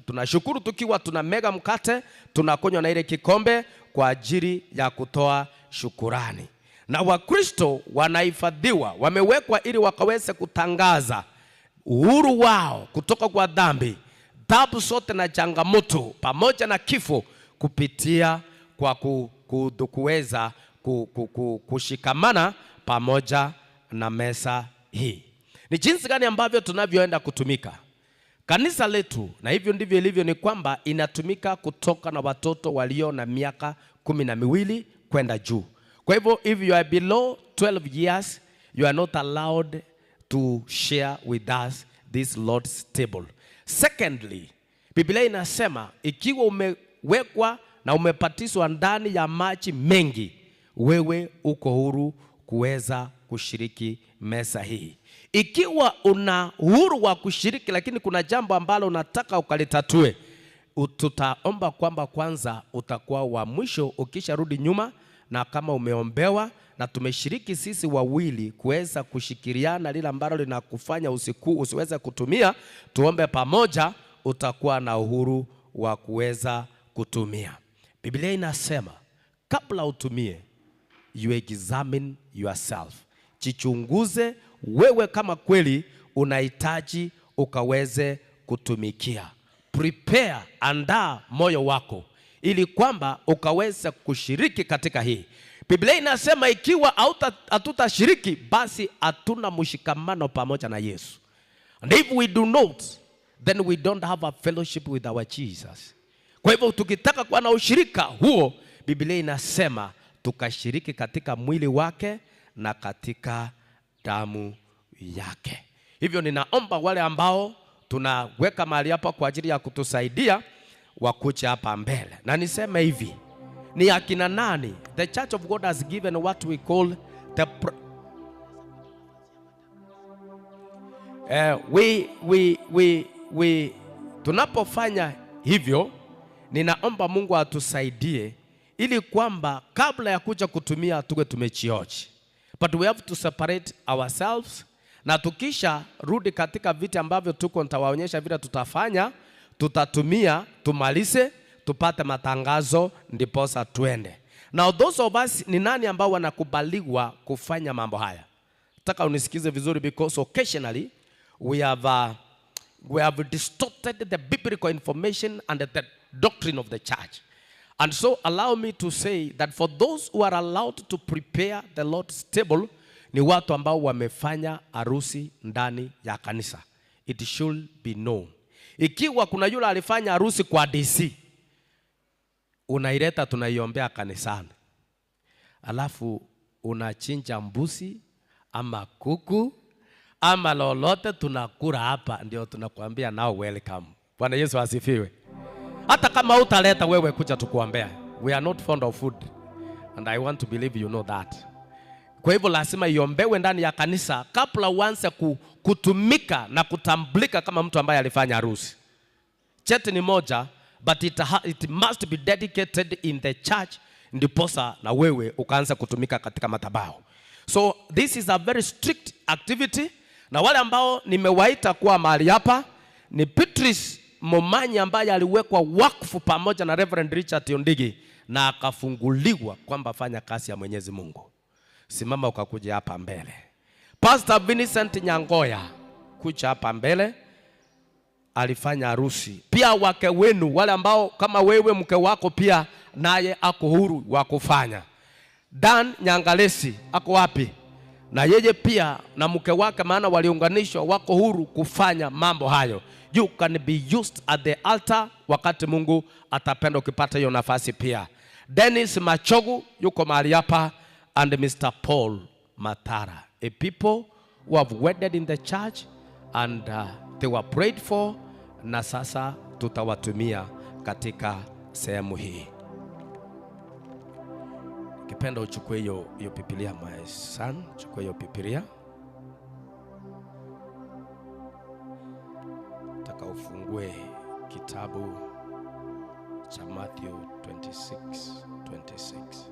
tunashukuru tukiwa tunamega mkate, tunakunywa na ile kikombe kwa ajili ya kutoa shukurani. Na Wakristo wanahifadhiwa, wamewekwa ili wakaweze kutangaza uhuru wao kutoka kwa dhambi, tabu zote na changamoto pamoja na kifo, kupitia kwa kuweza kushikamana pamoja na meza hii. Ni jinsi gani ambavyo tunavyoenda kutumika kanisa letu, na hivyo ndivyo ilivyo, ni kwamba inatumika kutoka na watoto walio na miaka 12 kwenda juu. Kwa hivyo if you are below 12 years, you are not allowed to share with us this Lord's table. Secondly, Biblia inasema ikiwa umewekwa na umepatiswa ndani ya maji mengi, wewe uko huru kuweza kushiriki meza hii. Ikiwa una uhuru wa kushiriki, lakini kuna jambo ambalo unataka ukalitatue, tutaomba kwamba kwanza utakuwa wa mwisho ukisharudi nyuma, na kama umeombewa na tumeshiriki sisi wawili kuweza kushikiriana lile ambalo linakufanya usiweze kutumia, tuombe pamoja, utakuwa na uhuru wa kuweza kutumia. Biblia inasema kabla utumie, you examine yourself. Jichunguze wewe kama kweli unahitaji ukaweze kutumikia. Prepare, andaa moyo wako ili kwamba ukaweze kushiriki katika hii. Biblia inasema ikiwa hatutashiriki, basi hatuna mshikamano pamoja na Yesu. And if we do not, then we don't have a fellowship with our Jesus. Kwa hivyo tukitaka kuwa na ushirika huo, Biblia inasema tukashiriki katika mwili wake na katika damu yake. Hivyo ninaomba wale ambao tunaweka mahali hapa kwa ajili ya kutusaidia wakuja hapa mbele. Na niseme hivi, ni akina nani? The Church of God has given what we call the tunapofanya hivyo, ninaomba Mungu atusaidie ili kwamba kabla ya kuja kutumia tuwe tumechioji. But we have to separate ourselves, na tukisha rudi katika viti ambavyo tuko, nitawaonyesha vile tutafanya, tutatumia, tumalize, tupate matangazo, ndiposa tuende. Now those of us, ni nani ambao wanakubaliwa kufanya mambo haya? Nataka unisikize vizuri, because occasionally we have distorted the biblical information and the doctrine of the church. And so allow me to say that for those who are allowed to prepare the Lord's table, ni watu ambao wamefanya harusi ndani ya kanisa. It should be known. Ikiwa kuna yule alifanya harusi kwa DC, unaileta tunaiombea kanisani, alafu unachinja mbuzi ama kuku ama lolote tunakula hapa, ndio tunakuambia now welcome. Bwana Yesu asifiwe. Hata kama utaleta wewe kuja tukuombea. We are not fond of food, and I want to believe you know that. Kwa hivyo lazima iombewe ndani ya kanisa kabla uanze kutumika na kutambulika kama mtu ambaye alifanya harusi. Cheti ni moja, but it must be dedicated in the church, ndiposa na wewe ukaanza kutumika katika madhabahu. So this is a very strict activity, na wale ambao nimewaita kuwa mahali hapa ni Beatrice Momanyi ambaye aliwekwa wakfu pamoja na Reverend Richard Ondigi na akafunguliwa kwamba fanya kazi ya Mwenyezi Mungu. Simama ukakuja hapa mbele. Pastor Vincent Nyangoya, kuja hapa mbele, alifanya harusi. Pia wake wenu, wale ambao kama wewe mke wako pia naye ako huru wa kufanya. Dan Nyangalesi ako wapi? Na yeye pia na mke wake, maana waliunganishwa, wako huru kufanya mambo hayo. You can be used at the altar wakati Mungu atapenda ukipata hiyo nafasi pia. Dennis Machogu yuko mahali hapa, and Mr. Paul Matara, a people who have wedded in the church and they were prayed for, na sasa tutawatumia katika sehemu hii. Kipenda uchukue hiyo Biblia, my son, chukue hiyo Biblia. Taka ufungue kitabu cha Matthew 26:26.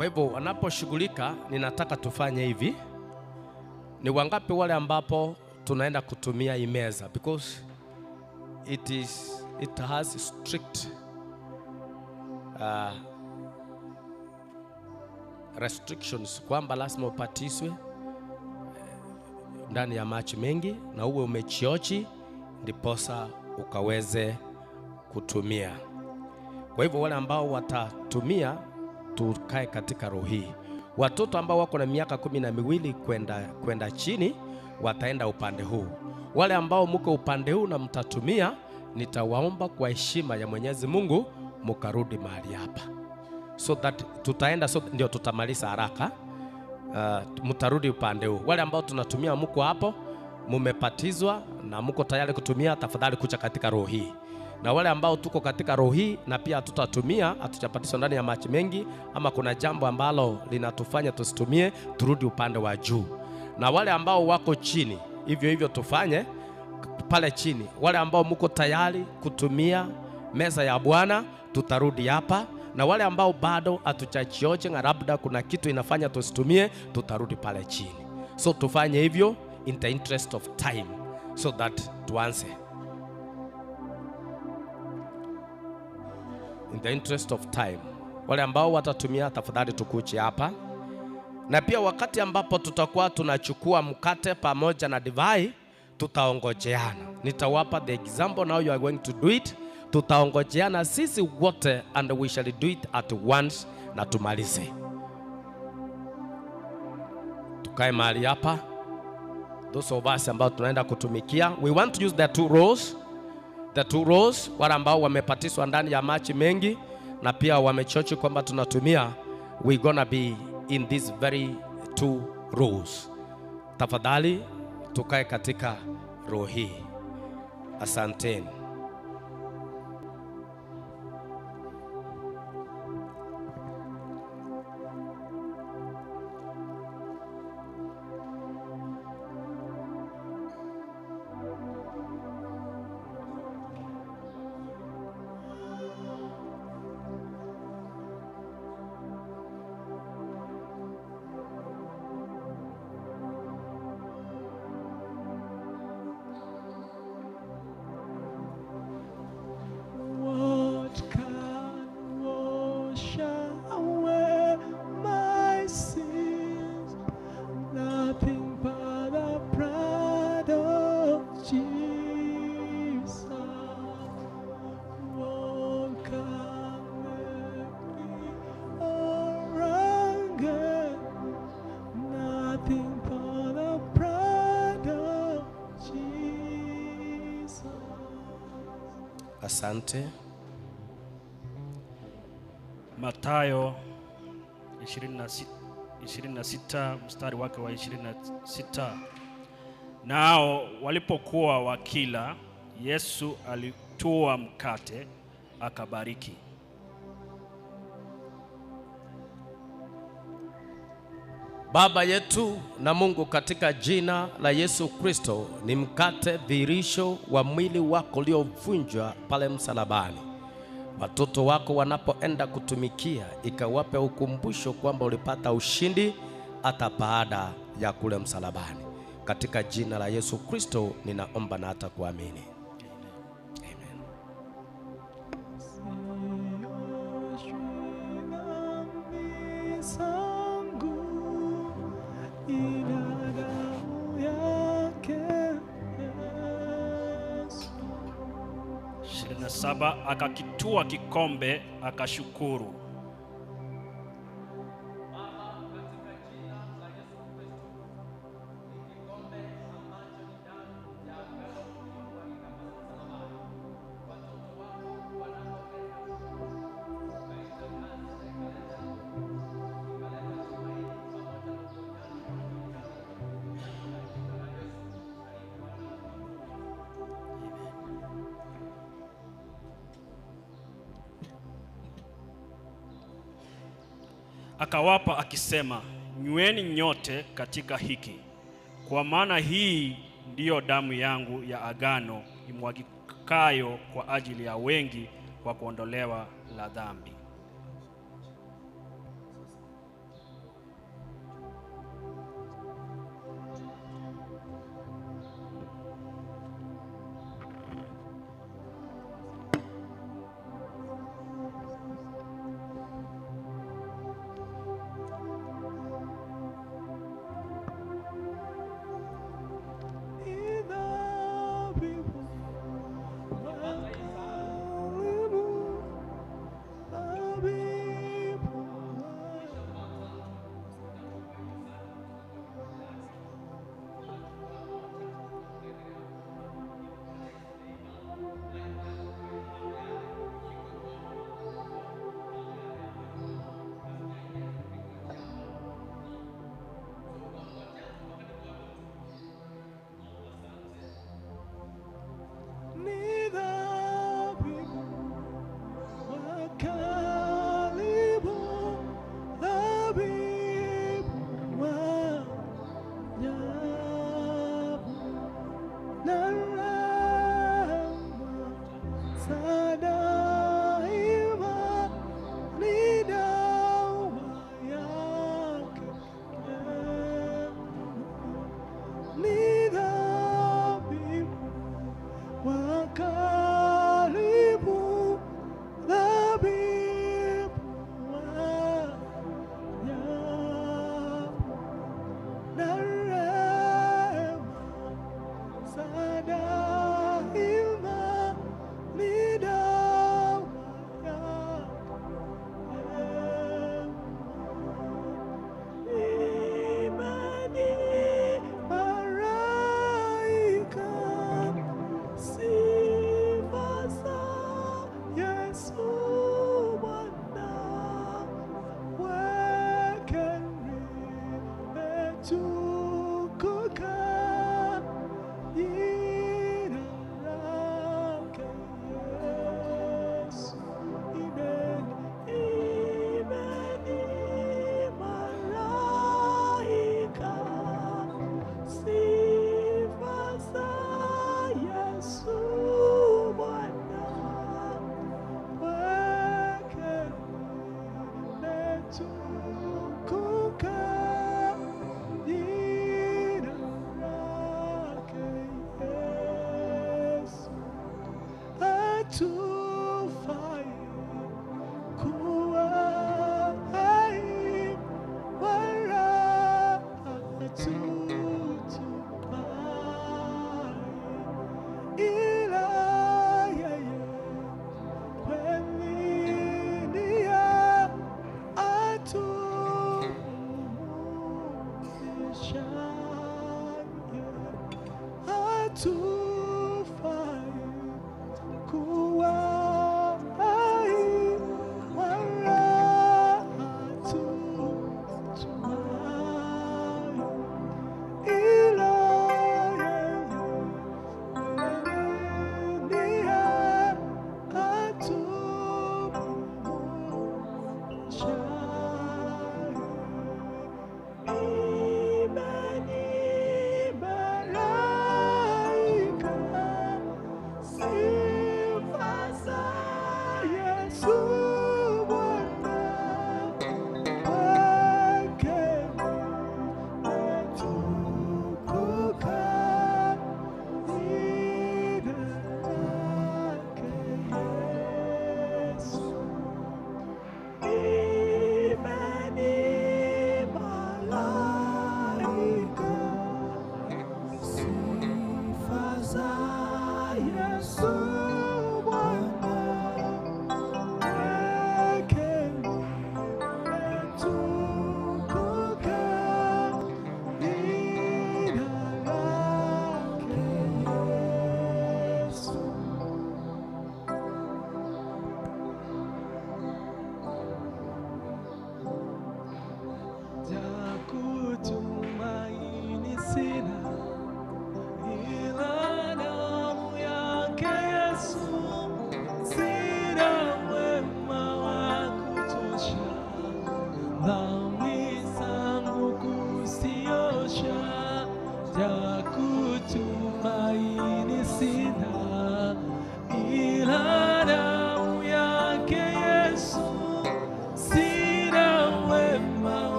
Kwa hivyo wanaposhughulika, ninataka tufanye hivi. Ni wangapi wale ambapo tunaenda kutumia imeza, because it has strict restrictions kwamba lazima upatiswe ndani ya machi mengi na uwe umechiochi ndiposa ukaweze kutumia. Kwa hivyo wale ambao watatumia, tukae katika roho hii. Watoto ambao wako na miaka 12 kwenda chini wataenda upande huu. Wale ambao mko upande huu na mtatumia, nitawaomba kwa heshima ya Mwenyezi Mungu mukarudi mahali hapa, so that tutaenda, so ndio tutamaliza haraka. Mtarudi upande huu. Wale ambao tunatumia mko hapo, mumepatizwa na mko tayari kutumia, tafadhali kuja katika roho hii. Na wale ambao tuko katika roho hii na pia hatutatumia, hatujapatizwa ndani ya maji mengi, ama kuna jambo ambalo linatufanya tusitumie, turudi upande wa juu. Na wale ambao wako chini, hivyo hivyo tufanye pale chini. Wale ambao mko tayari kutumia meza ya Bwana, tutarudi hapa. Na wale ambao bado hatujachioje na labda kuna kitu inafanya tusitumie, tutarudi pale chini. So tufanye hivyo in the interest of time, so that tuanze. In the interest of time. Wale ambao watatumia, tafadhali tukuche hapa. Na pia wakati ambapo tutakuwa tunachukua mkate pamoja na divai, tutaongojeana. Nitawapa the example, now you are going to do it. Tutaongojeana sisi wote and we shall do it at once na tumalize. Tukae mahali hapa. Those of us ambao tunaenda kutumikia, we want to use the two rows. The two rows, wale ambao wamepatiswa ndani ya machi mengi na pia wamechochi kwamba tunatumia, we gonna be in this very two rows. Tafadhali tukae katika roho hii. Asanteni. Asante. Mathayo 26 mstari wake wa 26. Nao walipokuwa wakila, Yesu alitoa mkate akabariki. Baba yetu na Mungu, katika jina la Yesu Kristo, ni mkate dhihirisho wa mwili wako uliovunjwa pale msalabani. Watoto wako wanapoenda kutumikia, ikawape ukumbusho kwamba ulipata ushindi hata baada ya kule msalabani. Katika jina la Yesu Kristo ninaomba na hata kuamini. Saba, akakitua kikombe akashukuru. Akawapa akisema, nyweni nyote katika hiki, kwa maana hii ndiyo damu yangu ya agano imwagikayo kwa ajili ya wengi kwa kuondolewa la dhambi.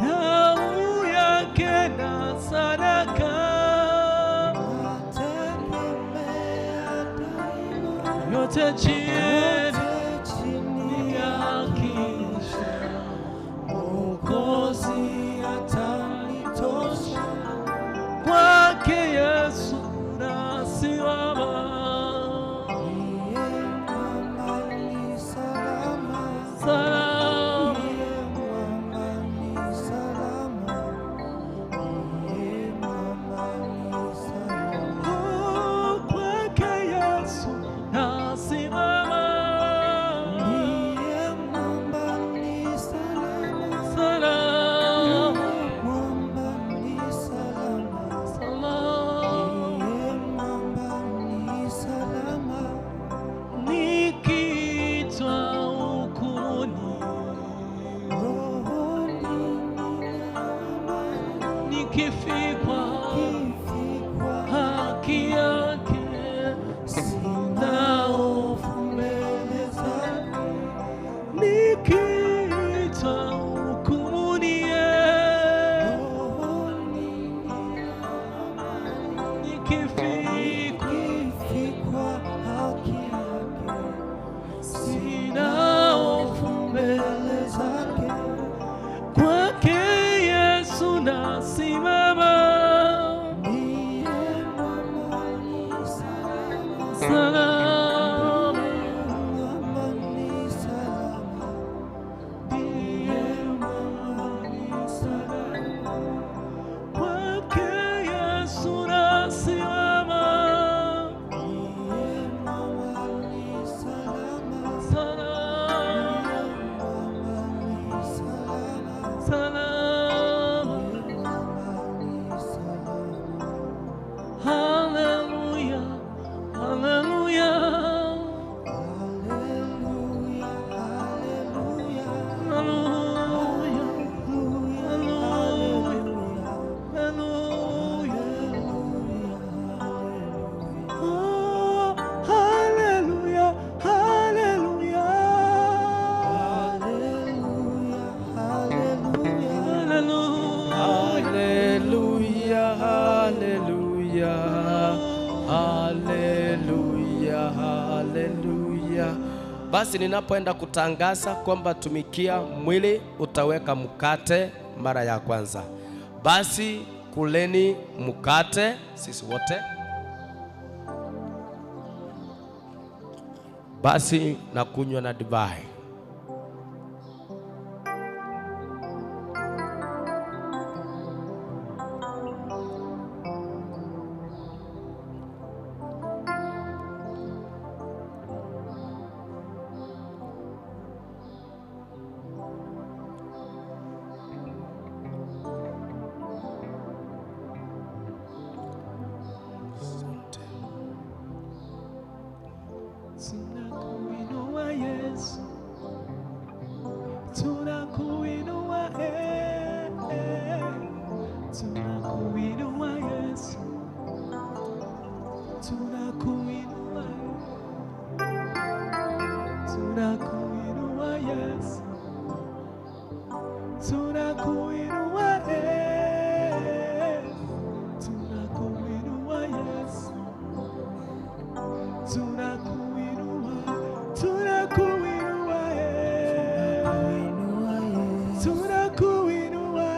Damu yake na sadaka wote chini ya kichwa, Mwokozi atanitosha. Kwake Yesu nasimama. Nikifikwa haki yake, sina hofu mbele zake. Nikiitwa hukumuni, nikifikwa haki yake, sina hofu mbele zake. Kwake Yesu nasimama. Salama, ndiye salama. Kwake Yesu nasimama. Salama. Hallelujah, hallelujah, hallelujah, Haleluya, haleluya. Basi ninapoenda kutangaza kwamba tumikia mwili, utaweka mkate mara ya kwanza. Basi kuleni mkate sisi wote. Basi na kunywa na divai. Tunakuinua Yesu, tunakuinua, tunakuinua Yesu, tunakuinua, tunakuinua Yesu, tunakuinua, tunakuinua Yesu, tunakuinua, tunakuinua, tunakuinua,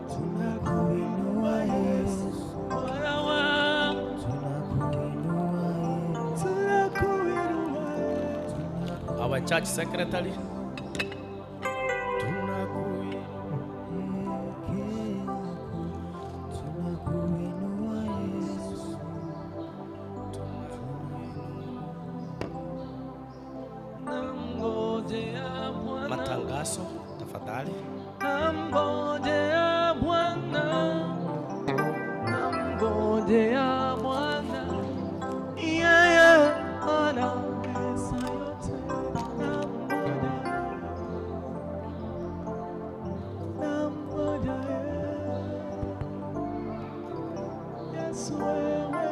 tunakuinua Yesu, Bwana wangu, tunakuinua. Our church secretary. Matangazo tafadhali. Namngojea Bwana, namngojea Bwana, yeye anaweza yote. Namngojea Yesu, wewe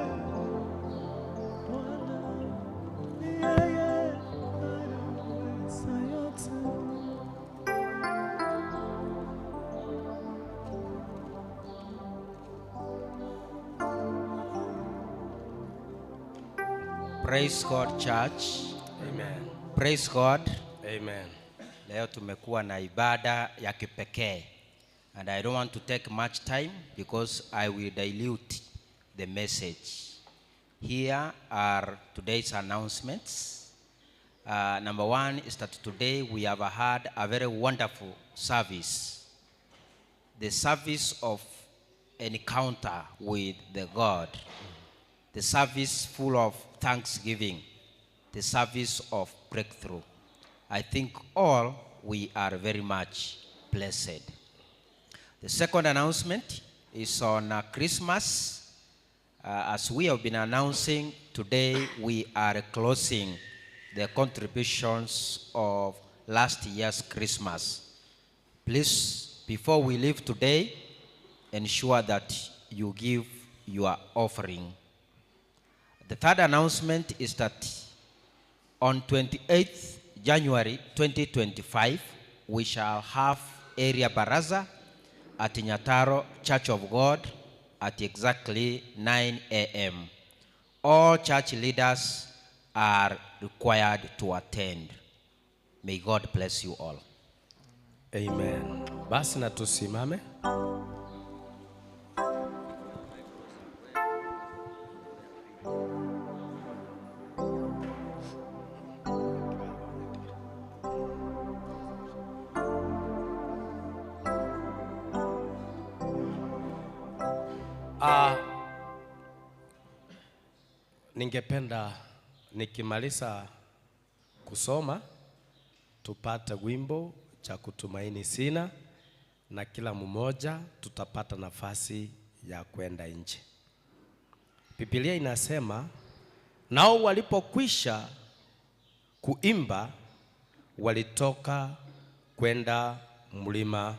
Bwana, yeye anaweza yote. Praise God Church. Amen. Praise God. Amen. Leo tumekuwa na ibada ya kipekee. And I don't want to take much time because I will dilute the message. Here are today's announcements. Number one is that today we have had a very wonderful service. The service of encounter with the God. The service full of thanksgiving. The service of breakthrough. I think all we are very much blessed. The second announcement is on Christmas. As we have been announcing, today we are closing the contributions of last year's Christmas. Please, before we leave today, ensure that you give your offering. The third announcement is that on 28th January 2025, we shall have area baraza at Nyataro Church of God at exactly 9 a.m. All church leaders are required to attend. May God bless you all. Amen. Basi na tusimame. Ningependa nikimaliza kusoma tupate wimbo cha kutumaini sina, na kila mmoja tutapata nafasi ya kwenda nje. Biblia inasema, nao walipokwisha kuimba walitoka kwenda mlima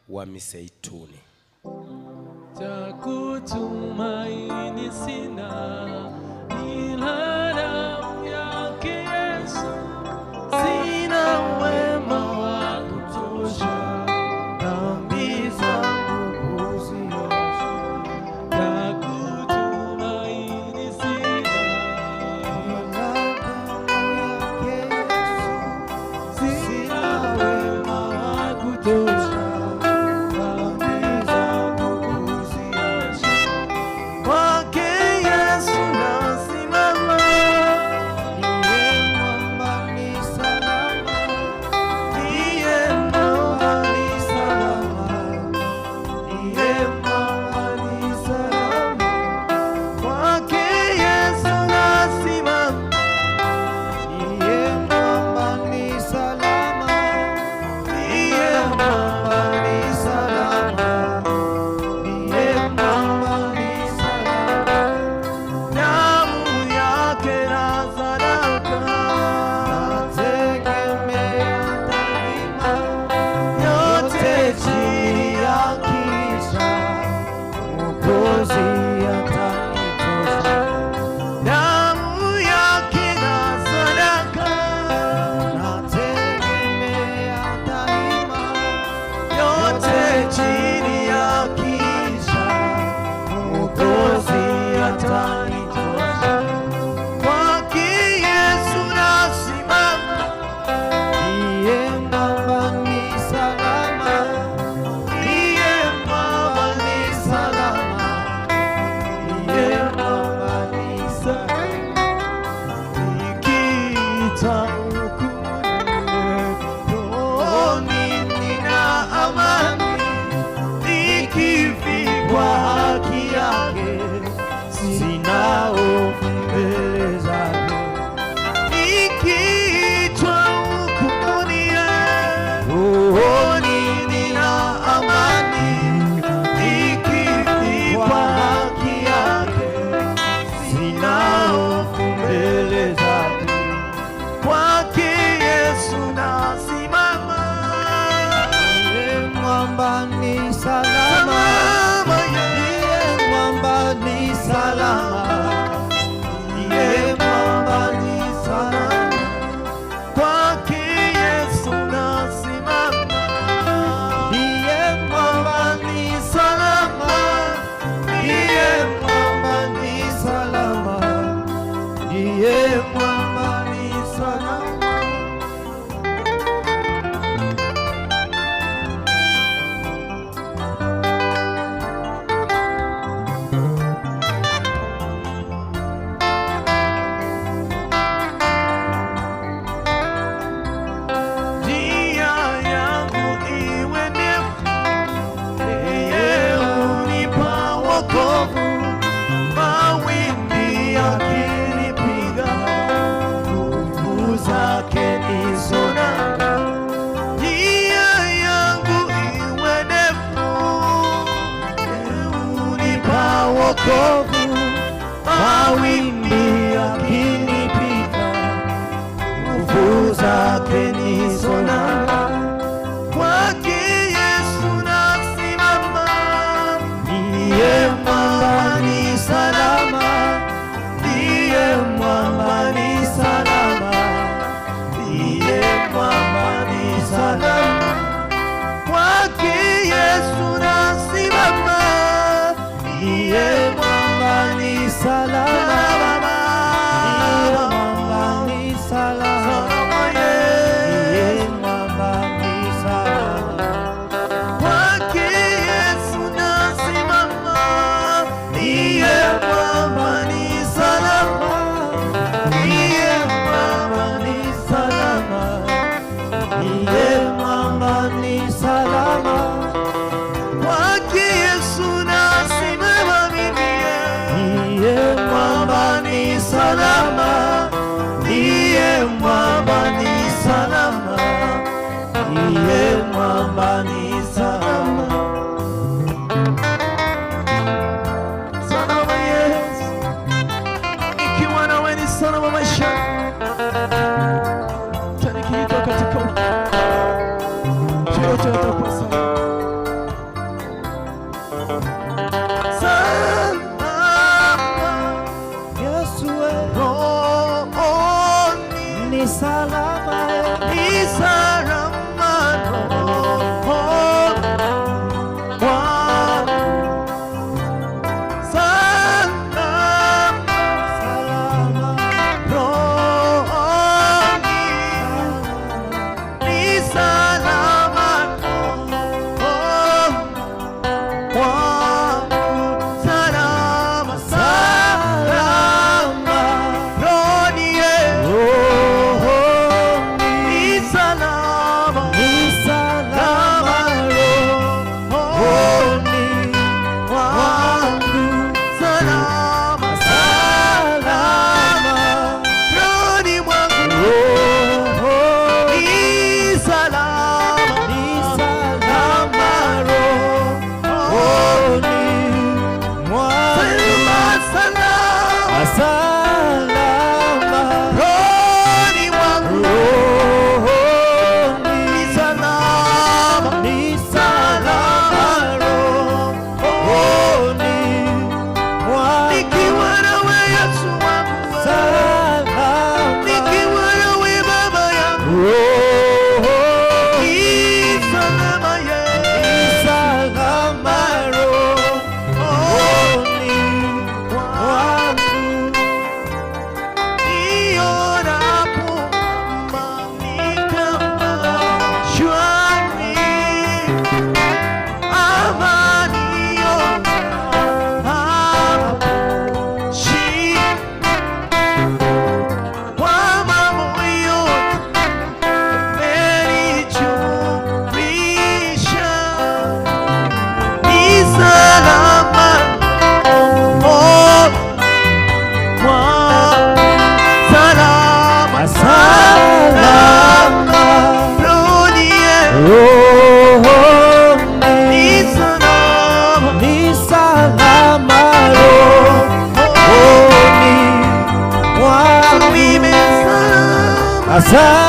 wa Mizeituni. Cha kutumaini sina ila damu yake Yesu, sina wema wa kutosha, dhambi zangu kuziosha. Cha kutumaini sina ila damu yake Yesu, sina wema wa kutosha. Yeah. wokovu, mawimbi yakinipiga, nguvu zake nizo nanga. Kwake Yesu nasimama, ndiye mwamba ni salama, ndiye mwamba ni salama, ndiye mwamba ni salama. Kwake Yesu nasimama, ndiye mwamba ni salama, ndiye mwamba ni salama, ndiye mwamba ni salama. Kwake Yesu nasimama, ndiye mwamba ni salama, ndiye mwamba ni salama, ndiye mwamba ni salama. Kwake Yesu nasimama mimi, ndiye mwamba ni salama, ndiye mwamba ni salama, ndiye mwamba ni salama. Salama Yesu, ikiwa nawe ni salama maisha, tanikiita katika chochote utakuwa salama. Ni salama, ni salama rohoni mwangu. Salama, salama rohoni, ni salama rohoni mwangu. Salama, salama rohoni, Asa